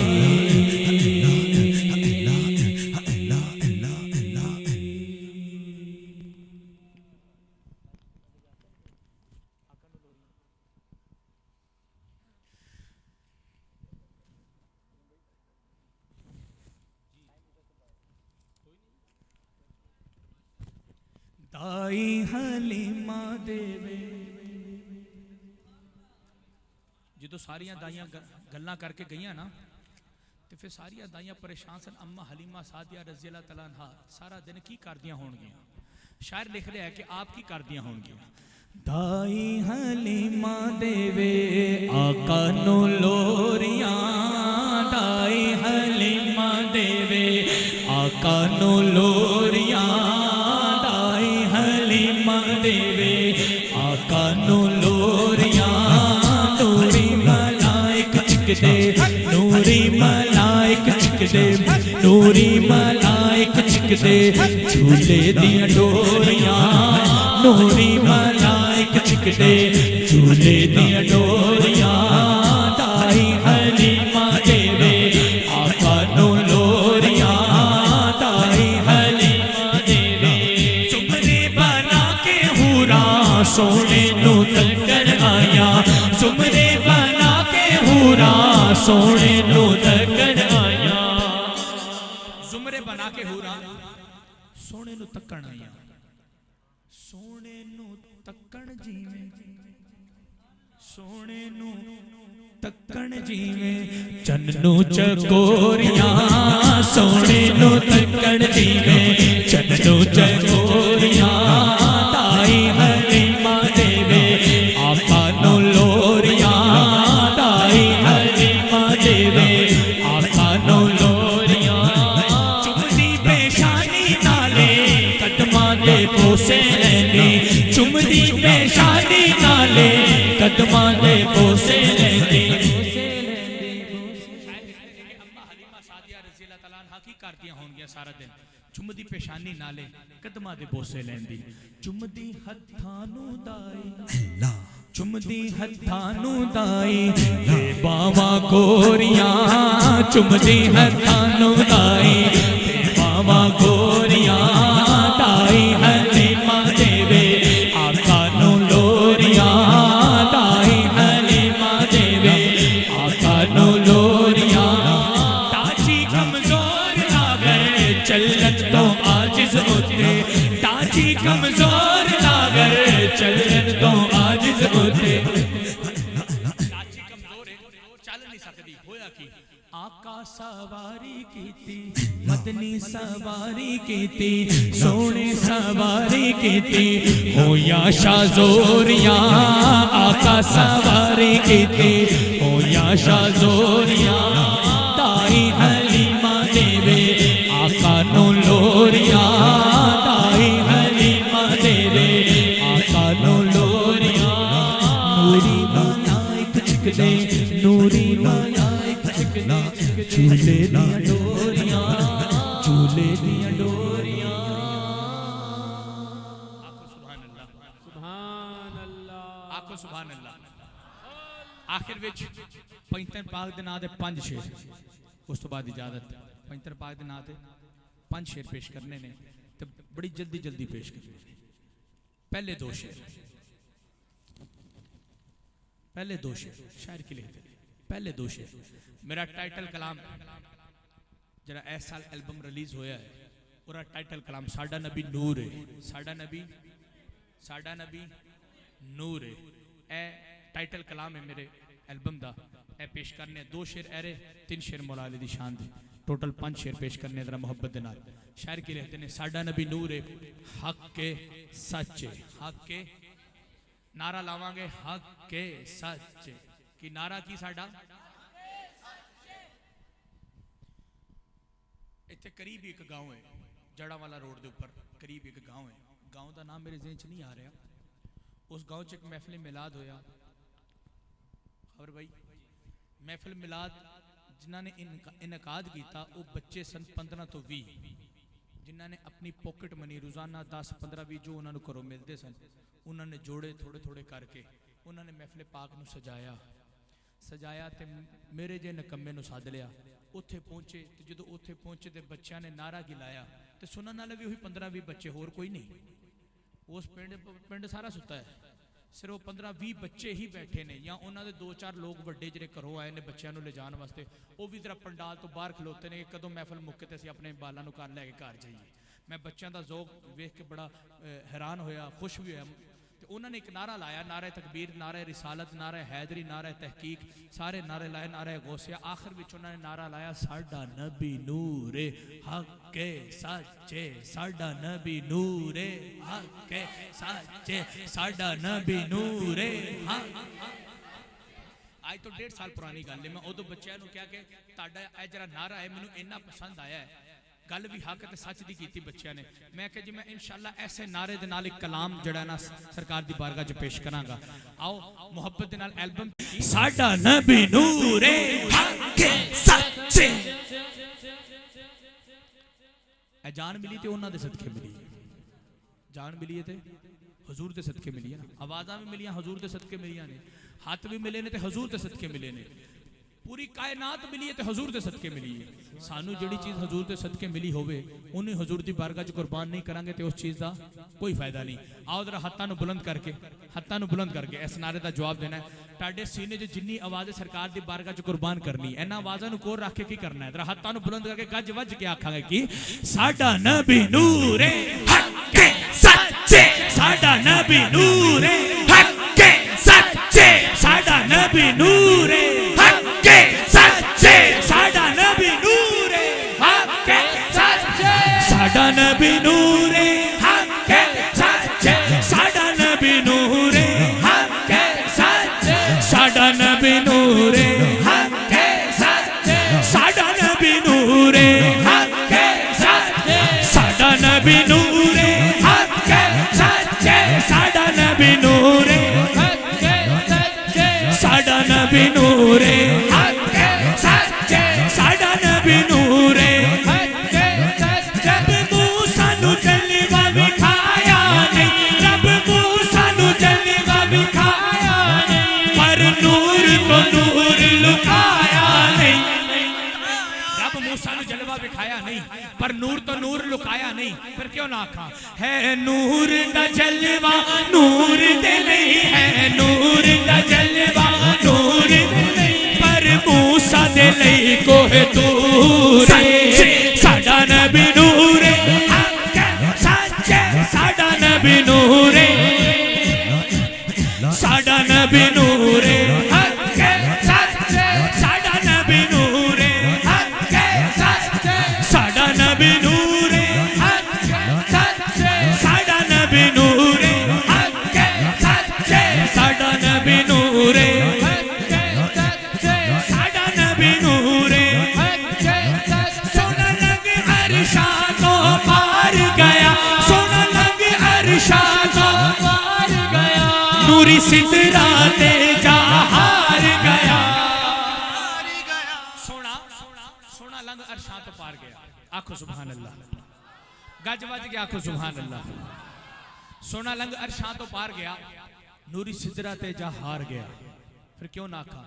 Speaker 3: दाई हलीमा देवे,
Speaker 1: जो सारिया दाइयां गल्लां करके गई ना, तो फिर सारिया दाइयां परेशान सन। अम्मा हलीमा सादिया रज़ी अल्लाह तआला अन्हा सारा दिन की करदियां होणगियां। शायर लिख रहा है कि आप की करदियां होणगियां।
Speaker 3: दाई हलीमा देवे आका नु लोरियां, दाई हलीमा देवे आका नु लोरियां, दाई हलीमा देवे आका नु लोरियां। नूरी मलाइक छिकदे, नूरी मलाइक छिकदे, नूरी मलाइक छिकदे झूले दियां डोरियां। नूरी मलाइक छिकदे झूले दियां डोरियां। दाई हलीमा देवे आका नु लोरियां, दाई हलीमा देवे। सुमरे बना के हूरा सोने नु तकड़ आया, सुमरे बना के हूरा सोने नु तकड़ आया।
Speaker 1: जुमरे बना के हूरा सोने नु तक्कण आया, सोने नु तक्कण जीवे, सोने नु
Speaker 3: तक्कण जीवे। चन्नू चकोरियां सोने नु तक्कण जीवे, चन्नू चकोरियां। दाई हलीमा देवे आका नु लोरियां, दाई हलीमा देवे आका नु लोरियां। चुमदी पेशानी नाले कदमां दे बोसे लैंदी, चुमदी पेशानी नाले कदमां दे बोसे लैंदी।
Speaker 1: अम्मा हलीमा सादिया रज़ी अल्लाह तआला अन्हा की करदियां होणगियां सारा दिन। चुमदी पेशानी नाले कदमां दे बोसे लैंदी।
Speaker 3: चुमदी हत्थां नू दाई, चुमदी हत्थां नू दाई ते बावां गोरियां। चुमदी हत्थां नू दाई ते बावां गोरियां। दाई हलीमा देवे आका नु लोरियां, दाई हलीमा देवे आका नु लोरियां। ताजी कमजोर लागे चलत तो आजिज होते, ताजी कमजोर लागे चलत तो आजिज होते।
Speaker 1: चाची कमजोर है, चल नहीं सकती। होया की
Speaker 3: आका सवारी कीती, मदनी सवारी कीती, सोने सवारी कीती। होया शाजोरियां आका सवारी कीती, होया शाजोरियां। दाई हलीमा देवे आका नु लोरियां, दाई हलीमा देवे आका नु लोरियां। नूरी मलाइक छिकदे, नूरी मलाइक छिकदे झूले दियां डोरियां, झूले दियां डोरियां।
Speaker 1: आखो सुभान अल्लाह,
Speaker 2: सुभान अल्लाह,
Speaker 1: आखो सुभान अल्लाह। आखिर विच पैंतन पाक दे नां दे 5 शेर, उस तो बाद इजाजत। पैंतन पाक दे नां ते 5 शेर पेश करने ने, ते बड़ी जल्दी जल्दी पेश करने ने। पहले 2 शेर, पहले दो शेर शायर की लिखते पहले दो शेर मेरा टाइटल कलाम जरा इस साल एल्बम रिलीज होया है और टाइटल कलाम साडा नबी नूर है साडा नबी नूर है ए टाइटल कलाम है मेरे एल्बम दा ए पेश करने दो शेर एरे तीन शेर मौला अली दी शान दे टोटल 5 शेर पेश करने जरा मोहब्बत दे नाल शायर की लिखते ने साडा नबी नूर है हक के सच्चे हक के नारा लावांगे हक के सच्चे कि नारा की साडा इतने करीब एक गांव है जड़ावाला रोड के ऊपर करीब एक गांव है गांव का नाम मेरे ज़हन च नहीं आ रहा उस गांव च एक महफिल मिलाद होया खबर भाई महफिल मिलाद जिन्होंने इनकाद किया वो बच्चे सन 15 तो 20 जिन्होंने अपनी पॉकेट मनी रोजाना 10-15-20 जो उन्होंने घरों मिलते सन उन्होंने जोड़े थोड़े थोड़े करके उन्होंने महफिल पाक नूं सजाया तो मेरे जे नकम्मे नूं सद लिया उत्थे पहुंचे तो जो उत्थे पहुंचे तो बच्चों ने नारा गिलाया तो सुनने वाले भी वही 15-20 बच्चे होर कोई नहीं उस पिंड सारा सुता है सिर्फ 15-20 बच्चे ही बैठे ने या उन्होंने 2-4 लोग बड़े जो घरों आए ने बच्चों को ले जाने वास्ते वो भी जरा पंडाल तो बाहर खलोते हैं कदों महफिल मुक्के तो असीं अपने बालों को घर लैके घर जाइए मैं बच्चों का ज़ौक वेख के बड़ा हैरान होया खुश भी होया तो उन्होंने एक नारा लाया नारा तकबीर नारा रिसालत नारा हैदरी नारा तहकीक सारे नारे लाए नारा गौसिया आखिर में उन्होंने नारा लाया साडा नबी नूरे हक के सच्चे साडा नबी नूरे हक के सच्चे साडा नबी नूरे हक आज तो 1.5 साल पुरानी गल है मैं उदों बच्चों को क्या कि तुहाडा ए जरा नारा है मैनूं इन्ना पसंद आया है गल भी हक ते सच दी कीती बच्चों ने मैं कि जी मैं इंशाअल्लाह ऐसे नारे दे नाल एक कलाम जड़ा ना सरकार दी बारगाह च पेश करांगा आओ मोहब्बत दे नाल एल्बम साडा नबी नूरे हक के सच्चे ए जान मिली ते उन्हां दे सदके मिली जान मिली ते हुजूर दे सदके मिली है ना आवाज़ां भी मिलियां हुजूर दे सदके मिलियां ने हाथ भी मिले ने ते हुजूर दे सदके मिले ने पूरी कायनात मिली है तो हजूर के सदके मिली है सानू जिहड़ी चीज़ हजूर के सदके मिली होवे उन्हें हजूर की बारगाह च कुर्बान नहीं करांगे तो उस चीज़ का कोई फायदा नहीं आओ जरा हत्थां नूं बुलंद करके इस नारे का जवाब देना है तुहाडे सीने च जिन्नी आवाज़ सरकार की बारगाह च कुर्बान करनी इन्हां आवाज़ां नूं कोल रख के की करना है जरा हत्थां नूं बुलंद करके गज वज के आखांगे कि साडा नबी नूरे हक के सच्चे साडा नबी नूरे हक के सच्चे साडा नबी नूरे हक के सच्चे साडा नबी नूरे हक के सच्चे साडा नबी नूरे हक के सच्चे साडा नबी नूरे हक के सच्चे साडा नबी नूरे हक के सच्चे साडा नबी नूरे हक के सच्चे साडा नबी नूरे हक के सच्चे साडा नबी नूरे हक के सच्चे साडा नबी नूरे हक के सच्चे साडा नबी नूरे हक के सच्चे रब मूसा नू जलवा विखाया नहीं रब मूसा नू जलवा विखाया नहीं पर नूर को नूर लुकाया नहीं रब मूसा नू जलवा विखाया नहीं पर नूर तो नूर लुकाया नहीं फिर क्यों ना आखा है नूर दा जलवा नूर दे नहीं है नूर दा जलवा नूर दे नहीं पर मूसा दे लई कोह तूरे साडा नबी नूरे हक के सच्चे साडा नबी नूरे साडा नबी नूरे हक के सच्चे साडा नबी नूरे हक के सच्चे साडा नबी नूरे हक के सच्चे साडा नबी नूरे हक के सच्चे साडा नबी नूरे हक के सच्चे साडा नबी नूरे हक के सच्चे सोना लग अरशा को पार गया सोना लग अरशा को पार गया नूरी सिदरा ते जा हार गया सोना सोना लंग अरशा तो पार गया आखो सुभान अल्लाह गज वज के आखो सुभान अल्लाह सोना लंग अरशा तो पार गया नूरी सिदरा ते जा हार गया फिर क्यों ना आखा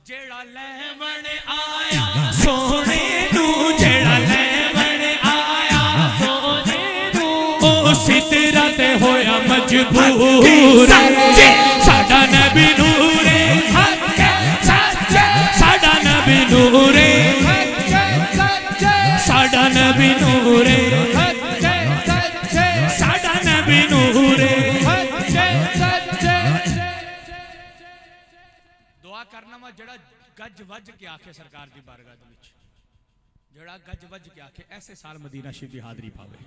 Speaker 1: जेड़ा लैवण आया सोने नू जेड़ा लैवण आया सोने नू ओ सिदरा ते होया मजबूर साडा नबी नूरे वज के आखे सरकार दी बारगाह दे विच, जेड़ा गज वज के आखे ऐसे साल मदीना शरीफ दी हाज़री पावे,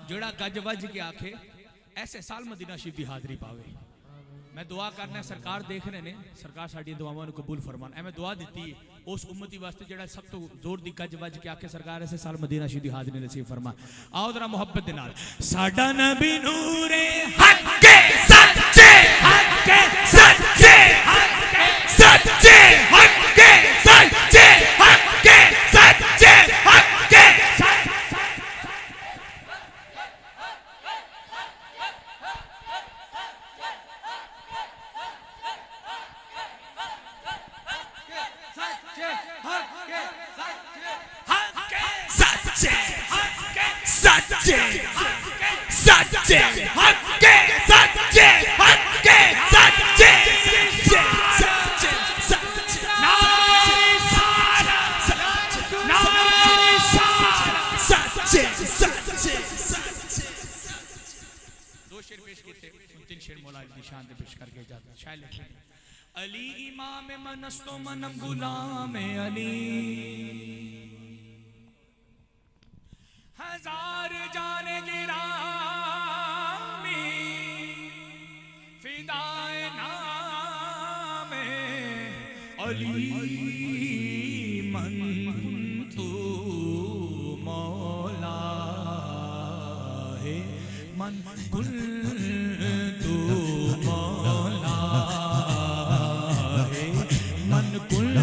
Speaker 1: जेड़ा गज वज के आखे ऐसे साल मदीना शरीफ दी हाज़री पावे। मैं दुआ करना सरकार देख रहे ने, सरकार साडी दुआवां नूं कबूल फरमान। मैं दुआ दी उस उम्मती वास्ते जेड़ा सब तो जोर दी गज वज के आखे सरकार ऐसे साल मदीना शरीफ दी हाज़री नसीब फरमा। आओ जरा मोहब्बत दे नाल साडा नबी नूरे हक के सच्चे हक के सच्चे हक के सच्चे हक के सच्चे हक के सच्चे हक के सच्चे सच्चे हक के सच्चे हक के सच्चे सच्चे सच्चे नारी सारा नारी सारा सच्चे सच्चे सच्चे। दो शेर पेश किए, तीन शेर मौला अली की शान पेश करके जाते शायर लिखे अली इमाम मनस्तो मनम गुलाम अली हजार जाने गिरामी फिदाए नामे अली मन तू मौला है मन कुल तू मौला है मन कुल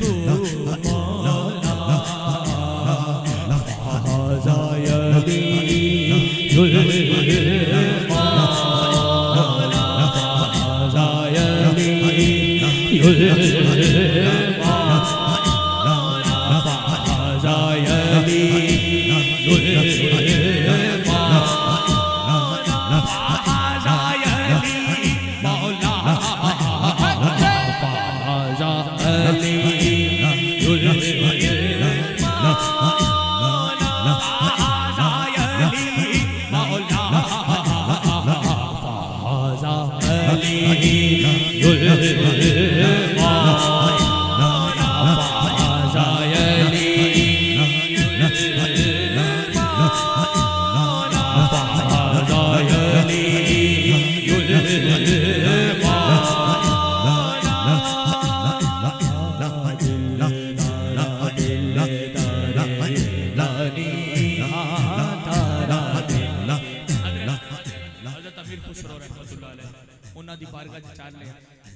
Speaker 1: तू मौला ज़ायली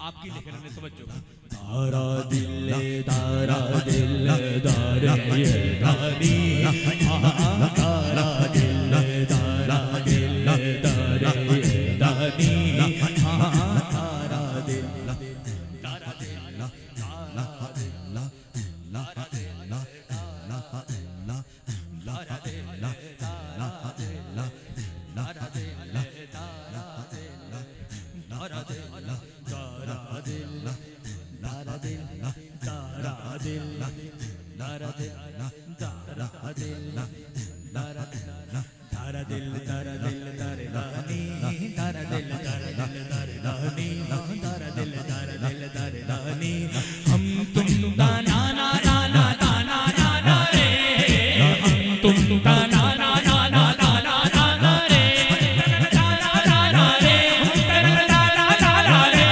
Speaker 1: आपकी लिखने में तवज्जो दारा दिल दारा दिल दारे ये दानी दारा दिल दारा दिल दारे ये दानी दारा दिल दारा दिल हम तुम दाना ना ना ना दाना ना रे हम तुम दाना ना ना ना दाना ना रे दाना ना रे दाना ना रे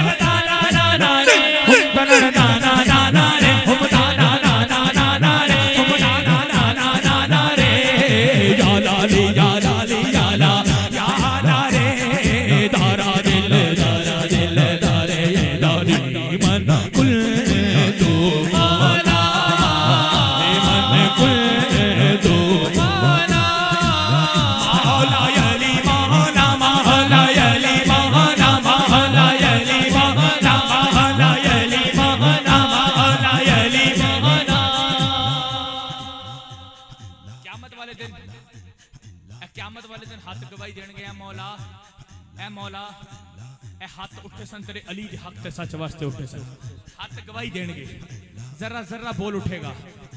Speaker 1: दाना ना रे दाना ना रे हम दाना ना ना रे हम दाना ना ना रे या लाली या लाली या ला या ला रे दारा दिल दारे ये दानी मन कुल तू मौला मन कुल तू मौला मौला अली मौला मौला अली मौला मौला अली मौला मौला अली मौला मौला अली मौला। क़यामत वाले दिन हाथ गवाही देंगे ए मौला ए मौला ए हाथ उठे सन तेरे अली दे हक ते सच वास्ते उठे सन हाथ गवाही देंगे जरा जरा बोल उठेगा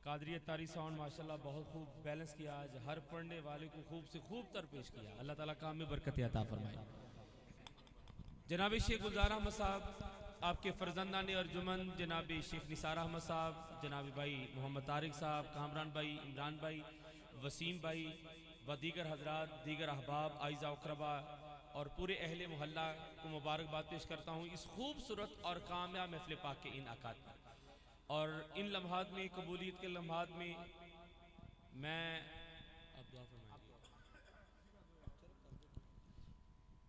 Speaker 2: कादरियत तारी साउंड माशाल्लाह बहुत खूब बैलेंस किया, आज हर पढ़ने वाले को खूब से खूब तर पेश किया। अल्लाह ताला काम में बरकत अता फरमाए। जनाब शेख गुलजार अहमद साहब, आपके फर्जंदान अर्जुमन जनाब शेख निसार अहमद साहब, जनाब भाई मोहम्मद तारिक साहब, कामरान भाई, इमरान भाई, वसीम भाई व दीगर हजरात, दीगर अहबाब, आइज़ा उक़रबा और पूरे अहले मोहल्ला को मुबारकबाद पेश करता हूँ इस खूबसूरत और कामयाब महफ़िल पाक के इनआक़ाद पर। और इन लम्हात में, कबूलियत के लम्हात में, मैं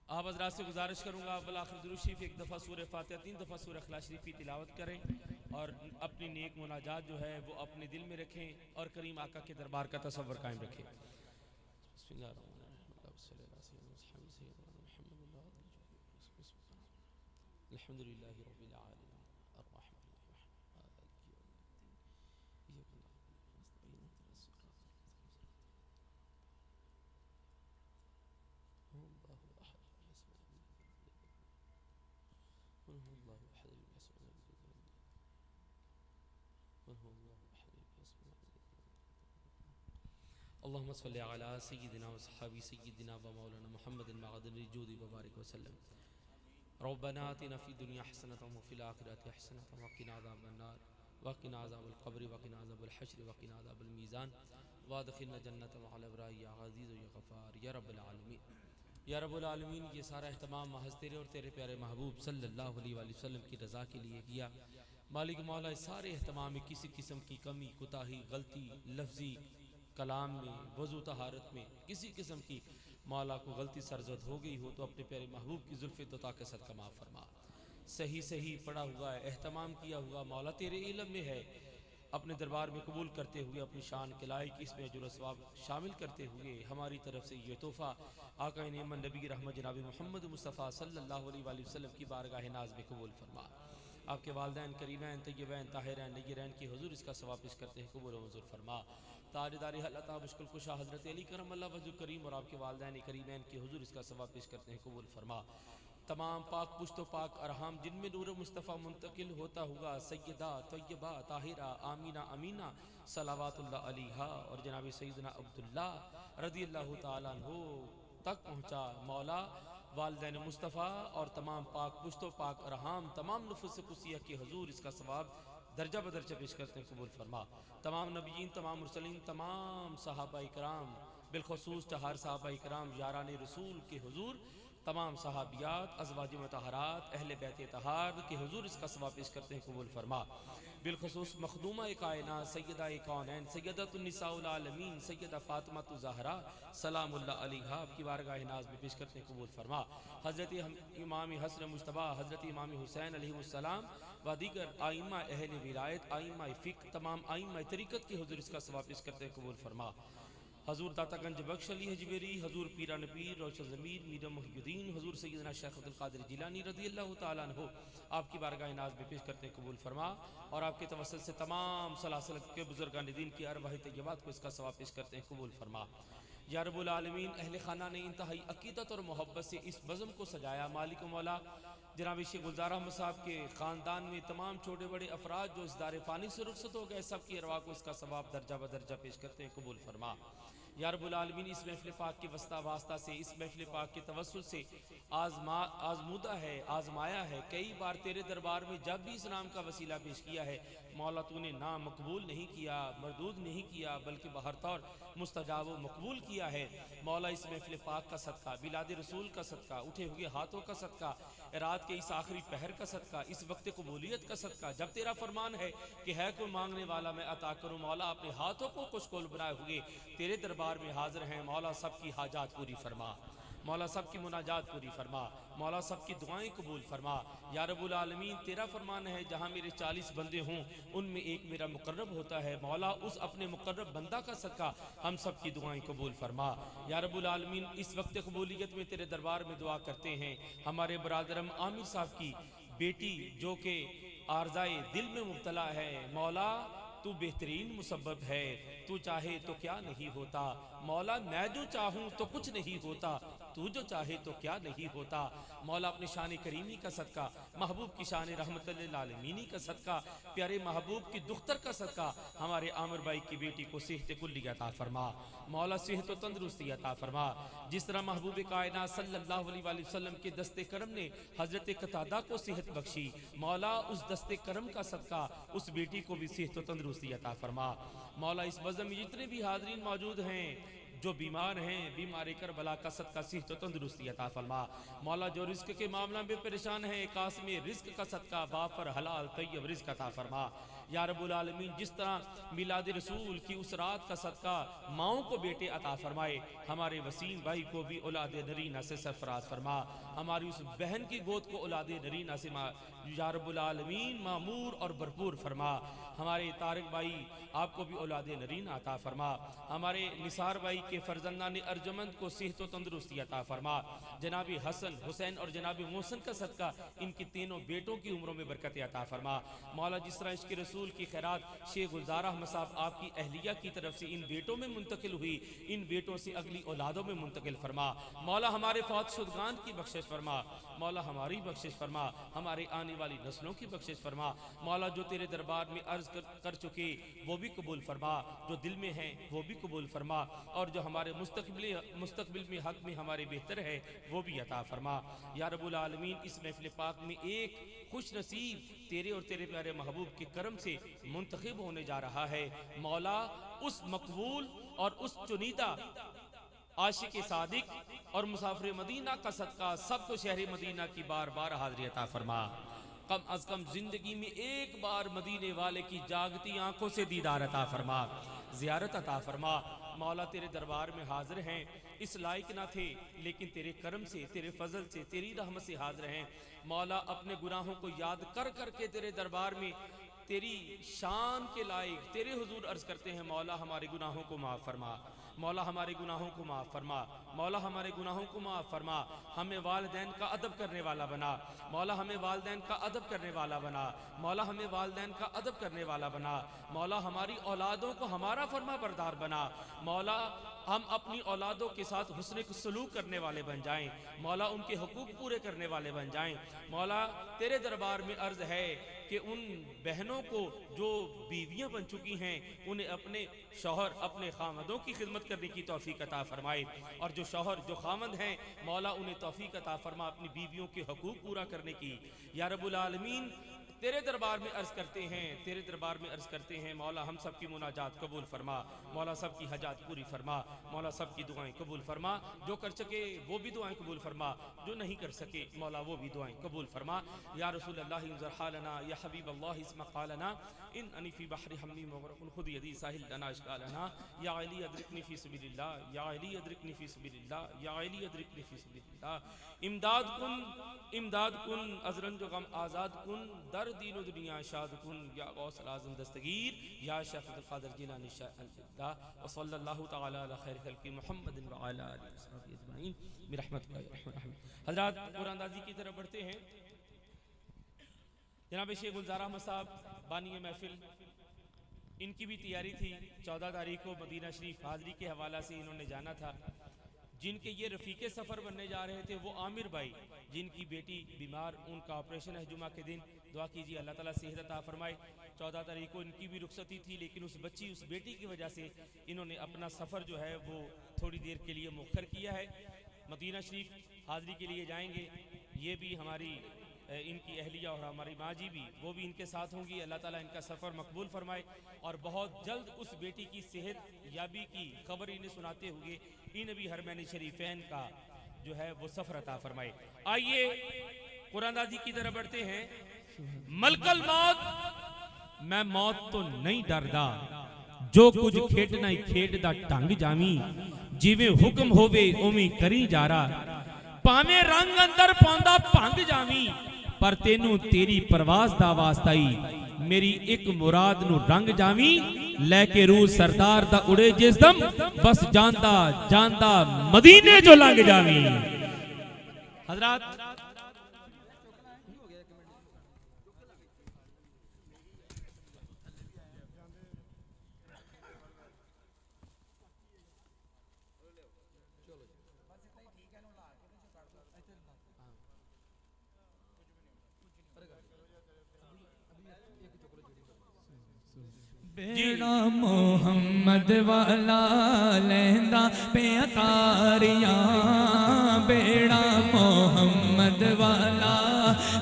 Speaker 2: आप हज़रात से गुजारिश करूँगा अव्वल आखिर दुरूद शरीफ एक दफ़ा सूरह फातिहा, 3 दफ़ा सूरह इखलास शरीफ की तिलावत करें और अपनी नेक मुनाजात जो है वो अपने दिल में रखें और करीम आका के दरबार का तसव्वुर कायम रखें। अल्लाहुम्मा सल्लि अला सय्यिदिना व सहाबी सय्यिदिना व मौलाना मुहम्मदिन मअदनी जूदी व बारिक व सल्लम। रब्बना आतिना फ़िद दुनिया हसनतन व फ़िल आखिरति हसनतन व क़िना अज़ाबन नार व क़िना अज़ाबल क़ब्र व क़िना अज़ाबल हश्र व क़िना अज़ाबल मीज़ान व अदखिलना जन्नत मअल अबरार या अज़ीज़ या गफ़ार या रब्बल आलमीन। या रब्बुल आलमीन, ये सारा एहतमाम महज़ तेरे और तेरे प्यारे महबूब सल्लल्लाहु अलैहि वसल्लम की रज़ा के लिए किया। मालिक मौला, इस सारे एहतमाम में किसी किस्म की कमी, कोताही, गलती, लफ्ज़ी कलाम में, वज़ू तहारत में किसी किस्म की मौला को गलती सरजद हो गई हो तो अपने प्यारे महबूब की जुल्फ़े तोता के सदका माफ़ फरमा। सही सही पढ़ा हुआ है, एहतमाम किया हुआ मौला तेरे इल्म में है, अपने दरबार में कबूल करते हुए अपनी शान के लायक इसमें अजर सवाब शामिल करते हुए हमारी तरफ से ये तोहफ़ा आका नेमन नबी रहमत जनाब मोहम्मद मुस्तफ़ा सल्लल्लाहु अलैहि वसल्लम की बारगाह नाज़ में कबूल फरमा। आपके वालिदैन करीमैन तय्यबैन ताहिरैन नय्यरैन की हुज़ूर इसका सवाब पेश करते हैं, कबूल मंजूर फरमा। ताजदार हल्लता मुश्किल कुशा हज़रत अली करम अल्लाह वजह करीम और आपके वालिदैन करीमैन की हुज़ूर इसका सवाब पेश करते हैं, कबूल फरमा। तमाम पाक पुश्तो पाक अरहम जिनमें नूर मुस्तफ़ा मुंतकिल होता हुआ सैयदा तय्यबा ताहिरा आमीना अमीना सलावातुल्लाह अलैहा और जनाब सैयदना अब्दुल्ला रज़ियल्लाहु ताला अन्हु तक पहुँचा। मौला, वालिदैन मुस्तफ़ा और तमाम पाक पुश्तो पाक अरहम तमाम नुफूस कुसिया के हुज़ूर इसका सवाब दर्जा बदर्जा पेश करते हैं, कबूल फरमा। तमाम नबीयीन, तमाम मुरसलीन, तमाम सहाबा इकराम, बिलखसूस चार सहाबा इकराम यारान रसूल के हुज़ूर, तमाम सहाबियात, अज़वाज मुतहरात, अहले बैत तहार के हुज़ूर इसका सवाब पेश करते हैं, कबूल फरमा। बिलखसूस मखदूमा कायनात सैयदा कौनैन सैयदतुन निसाउल आलमीन सैयदा फ़ातिमा ज़हरा सलामुल्लाह अलैहा आपकी बारगाह नाज़ में पेश करते हैं, कबूल फरमा। हज़रत इमाम हसन मुज्तबा, हज़रत इमाम हुसैन अलैहिस्सलाम व दीगर आइम्मा अहले विलायत, आइम्मा फ़िक़्ह, तमाम आइम्मा तरीक़त के हुज़ूर इसका सवाब पेश करते हैं, कबूल फरमा। हजूर दातागंज बख्श अली हजवेरी, हजूर पीरान पीर रोशन ज़मीर मीर मुहियुद्दीन, हजूर सैयदना शेख अब्दुल कादिर जिलानी रज़ियल्लाहु ताला अन्हु आपकी बारगाह नाज़ में पेश करते हैं, कबूल फरमा। और आपके तवस्सुल से तमाम सलासिल के बुजुर्गान दीन की अरवाह तय्यबात को इसका सवाब पेश करते हैं, कबूल फरमा। या रब्बुल आलमीन, अहले खाना ने इंतहाई अकीदत और मोहब्बत से इस बज़म को सजाया। मालिक मौला, जनाब शेख गुलजार अहमद साहब के ख़ानदान में तमाम छोटे बड़े अफराद जो इस दारे फ़ानी से रुखसत हो गए, सब की अरवाह को इसका सवाब दर्जा बदर्जा पेश करते हैं, कबूल फरमा। या रब्बुल आलमीन, इस महफ़िल पाक के वस्ता वास्ता से, इस महफ़िल पाक के तवस्सुल से आज़मूदा है, आज़माया है। कई बार तेरे दरबार में जब भी इस नाम का वसीला पेश किया है मौला, तूने ना मकबूल नहीं किया, मरदूद नहीं किया, बल्कि बहर तौर मुस्तजाब व मकबूल किया है। मौला, इस महफ़िल पाक का सदका, बिलाद रसूल का सदका, उठे हुए हाथों का सदका, रात के इस आखिरी पहर का सदका, इस वक्त कबूलियत का सदका, जब तेरा फरमान है कि है कोई मांगने वाला मैं अता करूँ, मौला अपने हाथों को खुशकोल बनाए हुए तेरे दरबार में हाजिर हैं। मौला, सबकी हाजात पूरी फरमा, मौला सबकी मुनाजात पूरी फरमा, मौला सबकी दुआएं कबूल फरमा। या रब्बुल आलमीन, तेरा फरमान है जहाँ मेरे 40 बंदे हों उनमें एक मेरा मुकर्रब होता है। मौला, उस अपने मुकर्रब बंदा का सदका हम सब की दुआएं कबूल फरमा। या रब्बुल आलमीन, इस वक्त कबूलियत में तेरे दरबार में दुआ करते हैं हमारे बरादरम आमिर साहब की बेटी जो कि आर्ज़ाए दिल में मुब्तला है। मौला, तू बेहतरीन मुसब्बब है, तू तू चाहे तो क्या नहीं होता, मौला मैं जो चाहूं तो कुछ नहीं होता, तू जो चाहे तो क्या नहीं होता। मौला अपने शान करीमी का सदका, महबूब की शान रहमतुल लिल आलमीनी का सदका, प्यारे महबूब की दुख्तर का सदका हमारे आमिर भाई की बेटी को सेहत कुल्ली अता फरमा। मौला सेहत व तंदुरुस्ती अता फरमा। जिस तरह महबूब कायनात सल्लल्लाहु अलैहि वसल्लम के दस्ते करम ने हजरत कतादा को सेहत बख्शी, मौला उस दस्ते करम का सदका उस बेटी को भी सेहत व तंदुरुस्ती अता फरमा। मौला इस बज़म में जितने भी हाज़रीन मौजूद हैं जो बीमार हैं, बीमारी करबला का सदका सेहत व तंदुरुस्ती अता फरमा। मौला जो रिस्क के मामला में परेशान है, कास में रिस्क का सदका बापर हलाल तैयब रिस्क अता फरमा। या रब्बुल आलमीन जिस तरह मिलाद रसूल की उस रात का सदका माओं को बेटे अता फरमाए, हमारे वसीम भाई को भी औलाद नरीना से सरफराज फरमा। हमारी उस बहन की गोद को औलाद नरीना से या रब्बुल आलमीन मामूर और भरपूर फरमा। हमारे तारिक भाई आपको भी औलाद नरीना अता फरमा। हमारे निसार भाई के फर्जंदान अर्जुमंद को सेहत व तंदुरुस्ती अता फरमा। जनाबी हसन हुसैन और जनाबी मोहसन का सदका इनकी तीनों बेटों की उम्रों में बरकत अता फरमा। मौला जिस तरह इश्क़ रसूल की खैरात शेख गुलजार अहमद साहब आपकी अहलिया की तरफ से इन बेटों में मुंतकिल हुई, इन बेटों से अगली औलादों में मुंतकिल फरमा। मौला हमारे फौत शुदगान की बख्शिश फरमा, मौला हमारी बख्शिश फरमा, हमारे आने वाली नस्लों की बख्शिश फरमा। मौला जो तेरे दरबार में अर्ज कर चुके वो भी कबूल फरमा, जो दिल में है वो भी कबूल फरमा, और जो हमारे मुस्तकबिल में हक में हमारे बेहतर है वो भी अता फरमा। या रब्बुल आलमीन इस महफिल पाक में एक खुश नसीब तेरे और तेरे प्यारे महबूब के करम से मुंतखब होने जा रहा है। मौला उस मकबूल और उस चुनीदा आशिक सादिक और मुसाफिर मदीना का सदका सबको शहर मदीना की बार बार हाज़री अता फरमा। कम अज कम जिंदगी में एक बार मदीने वाले की जागती आंखों से दीदार अता फरमा, जियारत अता फरमा। मौला तेरे दरबार में हाजिर हैं, इस लायक ना थे लेकिन तेरे करम से, तेरे फजल से, तेरी रहमत से हाजिर हैं। मौला अपने गुनाहों को याद कर करके तेरे दरबार में तेरी शान के लायक तेरे हुजूर अर्ज करते हैं, मौला हमारे गुनाहों को माफ़ फरमा, मौला हमारे गुनाहों को माफ़ फरमा, मौला हमारे गुनाहों को माफ़ फरमा। हमें वालिदैन का अदब करने वाला बना, मौला हमें वालिदैन का अदब करने वाला बना, मौला हमें वालिदैन का अदब करने वाला बना। मौला हमारी औलादों को हमारा फरमा बरदार बना। मौला हम अपनी औलादों के साथ हुस्न सलूक करने वाले बन जाएं, मौला उनके हुकूक पूरे करने वाले बन जाएं। मौला तेरे दरबार में अर्ज है कि उन बहनों को जो बीवियां बन चुकी हैं उन्हें अपने शौहर, अपने खामदों की खिदमत करने की तौफीक अता फरमाए, और जो शौहर जो खामद हैं मौला उन्हें तौफीक अता फरमा अपनी बीवियों के हुकूक पूरा करने की। या रब्बुल आलमीन तेरे दरबार में अर्ज करते हैं, तेरे दरबार में अर्ज करते हैं, मौला हम सब की मुनाजात कबूल फरमा, मौला सब की हजात पूरी फरमा, मौला सब की दुआएं कबूल फरमा। जो कर सके वो भी दुआएं कबूल फरमा, जो नहीं कर सके मौला वो भी दुआएं कबूल फरमा। या रसूल अल्लाह इंज़र हालना, या हबीब अल्लाह इस्मा क़ालना, इन अनीफ़ी बहरी हम्मी मुग़रक़ुन खुद यदी साहिल लना इश्क़ालना, या अली अदरिकनी फ़ी सबीलिल्लाह, या अली अदरिकनी फ़ी सबीलिल्लाह, या अली अदरिकनी फ़ी सबीलिल्लाह। इमदाद कुन अज़रन जो गम आज़ाद कुन, दर दीन व दुनिया शाद कुन, या गौसल आज़म दस्तगीर, या शेख़ अब्दुल क़ादिर जिलानी शाह व सल्लल्लाहु तआला अला खैर खल्क़ि मुहम्मदिन व अला आलिहि व सहबिहि अजमईन बिरहमतिका या अरहमर राहिमीन। हज़रात कुरानदाज़ी की तरफ बढ़ते हैं। जनाब शेख गुलजार अहमद साहब बानी महफिल, इनकी भी तैयारी थी 14 तारीख को मदीना शरीफ हाज़री के हवाला से इन्होंने जाना था। जिनके ये रफ़ीके सफ़र बनने जा रहे थे वो आमिर भाई, जिनकी बेटी बीमार, उनका ऑपरेशन है जुमा के दिन। दुआ कीजिए अल्लाह ताला सेहत अता फरमाए। 14 तारीख को इनकी भी रुखसती थी, लेकिन उस बच्ची, उस बेटी की वजह से इन्होंने अपना सफ़र जो है वो थोड़ी देर के लिए मुअख्खर किया है। मदीना शरीफ हाज़री के लिए जाएंगे, ये भी हमारी इनकी अहलिया और हमारी माँ जी भी, वो भी इनके साथ होंगी। अल्लाह ताला इनका सफ़र मकबूल फरमाए और बहुत जल्द उस बेटी की सेहत याबी की खबर इन्हें सुनाते हुए इन भी हरमैन शरीफैन का जो है वो सफ़र अता फरमाए। आइए कुरानदाजी की तरफ बढ़ते हैं। मलकल मौत, मैं मौत तो नहीं डरदा, जो कुछ खेडना ही खेडदा ढंग जावी, जिवें हुक्म होवे उवें करी जारा, भावें रंग अंदर पांदा भंग जावी, पर तेनू तेरी परवाज़ दा वास्ता ही, मेरी एक मुराद नू रंग जावी, लैके रूह सरदार दा उड़े जिस दम, बस जानदा जानदा मदीने जो लंघ जावी। हजरात
Speaker 3: बेड़ा मोहम्मद वाला लहंदा पे अतारियां, बेड़ा मोहम्मद वाला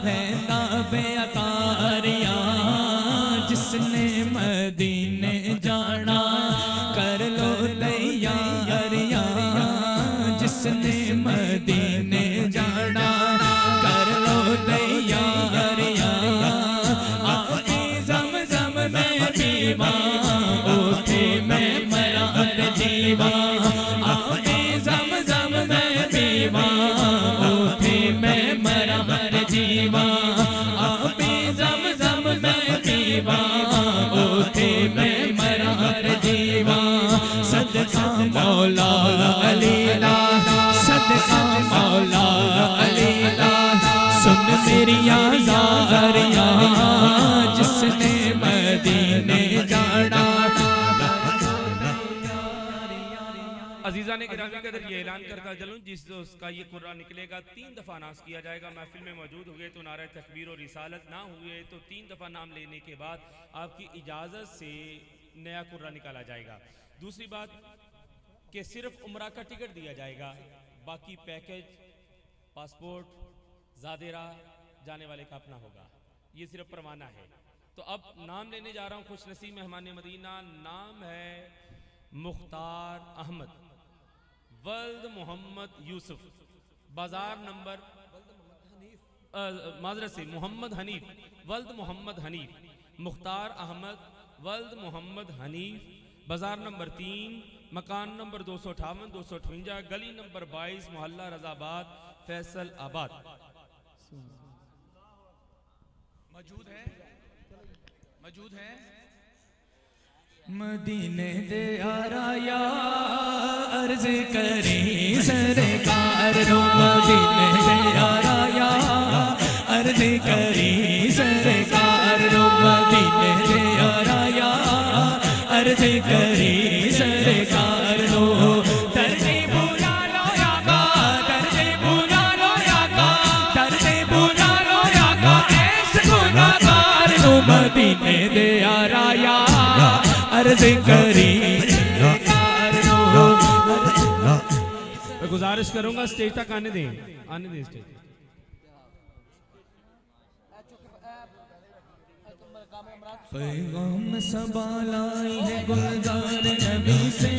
Speaker 3: लहंदा पे अतारियां, जिसने मदीने जाना कर लो तैयारियां, जिसने मदीने जाना कर लो तैयारियां, आके ज़मज़म में पीवा उठे मैं मरा जीवा, आके ज़मज़म में पीवा उठे मैं मरा जीवा, आके ज़मज़म में पीवा उठे मैं मरा जीवा, सदका मौला अलीला, सदका मौला अलीला, सुन मेरी ज़ारियां, जिसने मदीने जाना।
Speaker 2: अजीजा ने गिरामी कदर ये ऐलान करता चलूं, जिस दोस्त का ये कुर्रा निकलेगा 3 दफ़ा नाश किया जाएगा। महफिल में मौजूद हुए तो नारा तकबीर और रिसालत, ना हुए तो 3 दफ़ा नाम लेने के बाद आपकी इजाज़त से नया कुर्रा निकाला जाएगा। दूसरी बात कि सिर्फ उम्रा का टिकट दिया जाएगा, बाकी पैकेज, पासपोर्ट, ज़ादेरा जाने वाले का अपना होगा, ये सिर्फ परवाना है। तो अब नाम लेने जा रहा हूँ खुश नसीब मेहमान मदीना। नाम है मुख्तार अहमद वल्द मोहम्मद यूसुफ, बाजार नंबर माजरत से मोहम्मद हनीफ वल्द मोहम्मद हनीफ, मुख्तार अहमद वल्द मोहम्मद हनीफ, बाजार नंबर 3, मकान नंबर 258, 258, गली नंबर 22, मोहल्ला रजाबाद, फैसल आबाद।
Speaker 1: मौजूद है, मौजूद है।
Speaker 3: मदीने दे आराया अर्ज करी सरकार रो, मदीने दे आराया अर्ज करी सरकार रो, मदीने दे आराया अर्ज करी सरकार रो, दर्जे बुला लो याका, दर्जे बुला लो याका, दर्जे बुला लो याका, ऐसे गुनाहगार रो, मदीने दे आराया अर्ज करी।
Speaker 2: मैं गुजारिश करूंगा स्टेज तक आने दें, आने दें स्टेज।
Speaker 3: पैगाम सबालाई है गुलजार नबी से,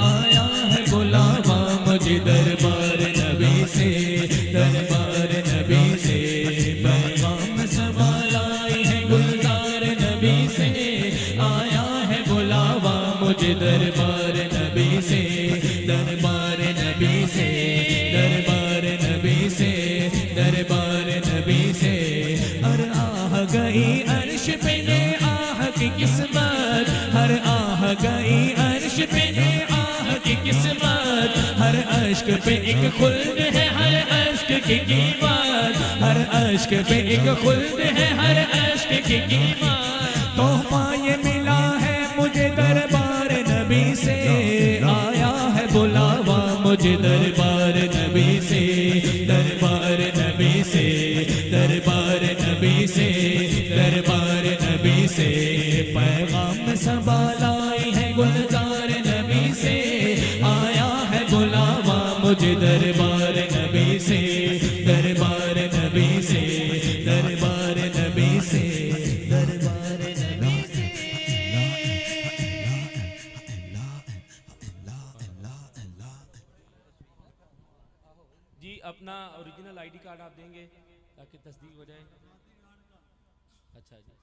Speaker 3: आया है बुलावा मुझे दरबार नबी से, दरबार नबी से, पैगाम सबालाई है गुलजार नबी से, आया है बुलावा मुझे दरबार नबी से, दरबार नबी से, दरबार नबी से, दरबार नबी से, और आह गई अर्श पे ने आह की किस्मत, हर आह गई अर्श पे ने आह की किस्मत, हर अश्क पे एक खुल्द है हर अश्क की कीमत, हर अश्क पे एक खुल्द है हर अश्क की कीमत, तोहफा ये मिला है मुझे दरबार नबी से, आया है बुलावा मुझे दरबार नबी से, दरबार नबी से, दरबार नबी से, दरबार नबी से, पैगाम सबालाई है गुलजार नबी से, आया है बुलावा मुझे दरबार नबी से, दरबार नबी से, दरबार नबी से, दरबार नबी से।
Speaker 2: जी अपना ओरिजिनल आईडी कार्ड आप देंगे ताकि तस्दीक हो जाए। अच्छा जी,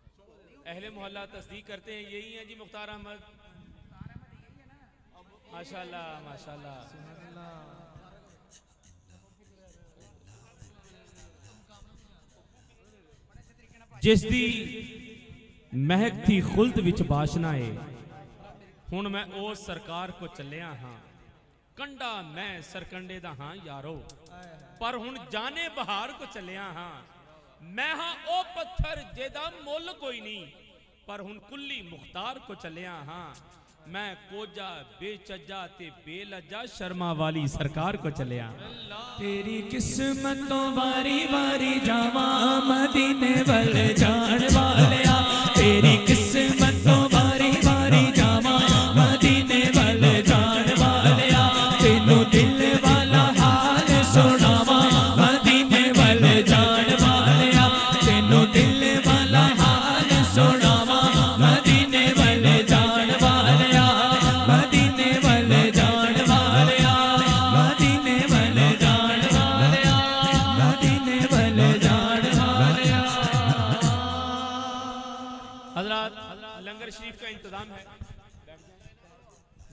Speaker 2: अहले मोहल्ला तस्दीक करते हैं, यही है जी मुख्तार अहमद, माशाल्लाह माशाल्लाह। जिस दी महक थी खुल्द विच बाशनाए, हुण मैं ओ सरकार को चलिया हाँ, कंडा मैं सरकंडे दा हाँ यारो, पर हुण जाने बहार को चलिया हाँ, मैं हाँ ओ पत्थर जेदा मुल कोई नहीं, पर हुण कुल्ली मुख्तार को चलिया हाँ, मैं कोजा बेचज्जा ते बेलज्जा शर्मा वाली सरकार को चले आ।
Speaker 3: तेरी किस्मतों बारी बारी जावा मदीने वल जान वालिया, तेरी किस्मतों बारी बारी जावा मदीने वल जान वालिया, तेनू दिल वाला हाल सुनावा मदीने वल जान वालिया, तेनू दिल वाला हाल सुनावा मदीने वल जान वालिया, मदीने वल जान वालिया, मदीने वल जान वालिया, मदीने वल जान वालिया।
Speaker 2: हजरात लंगर शरीफ का इंतजाम है,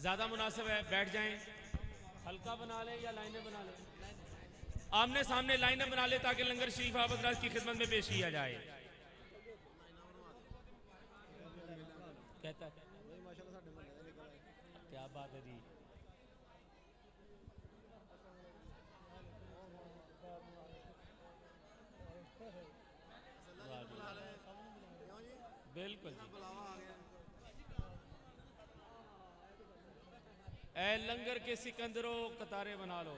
Speaker 2: ज्यादा मुनासिब है बैठ जाएं। हल्का बना ले या लाइनें बना ले, आमने सामने लाइनें बना ले ताकि लंगर शरीफ आप हजरात की खिदमत में पेश किया जाए। कहता है क्या बात है जी। बिल्कुल जी। ए लंगर के सिकंदरों कतारें बना लो।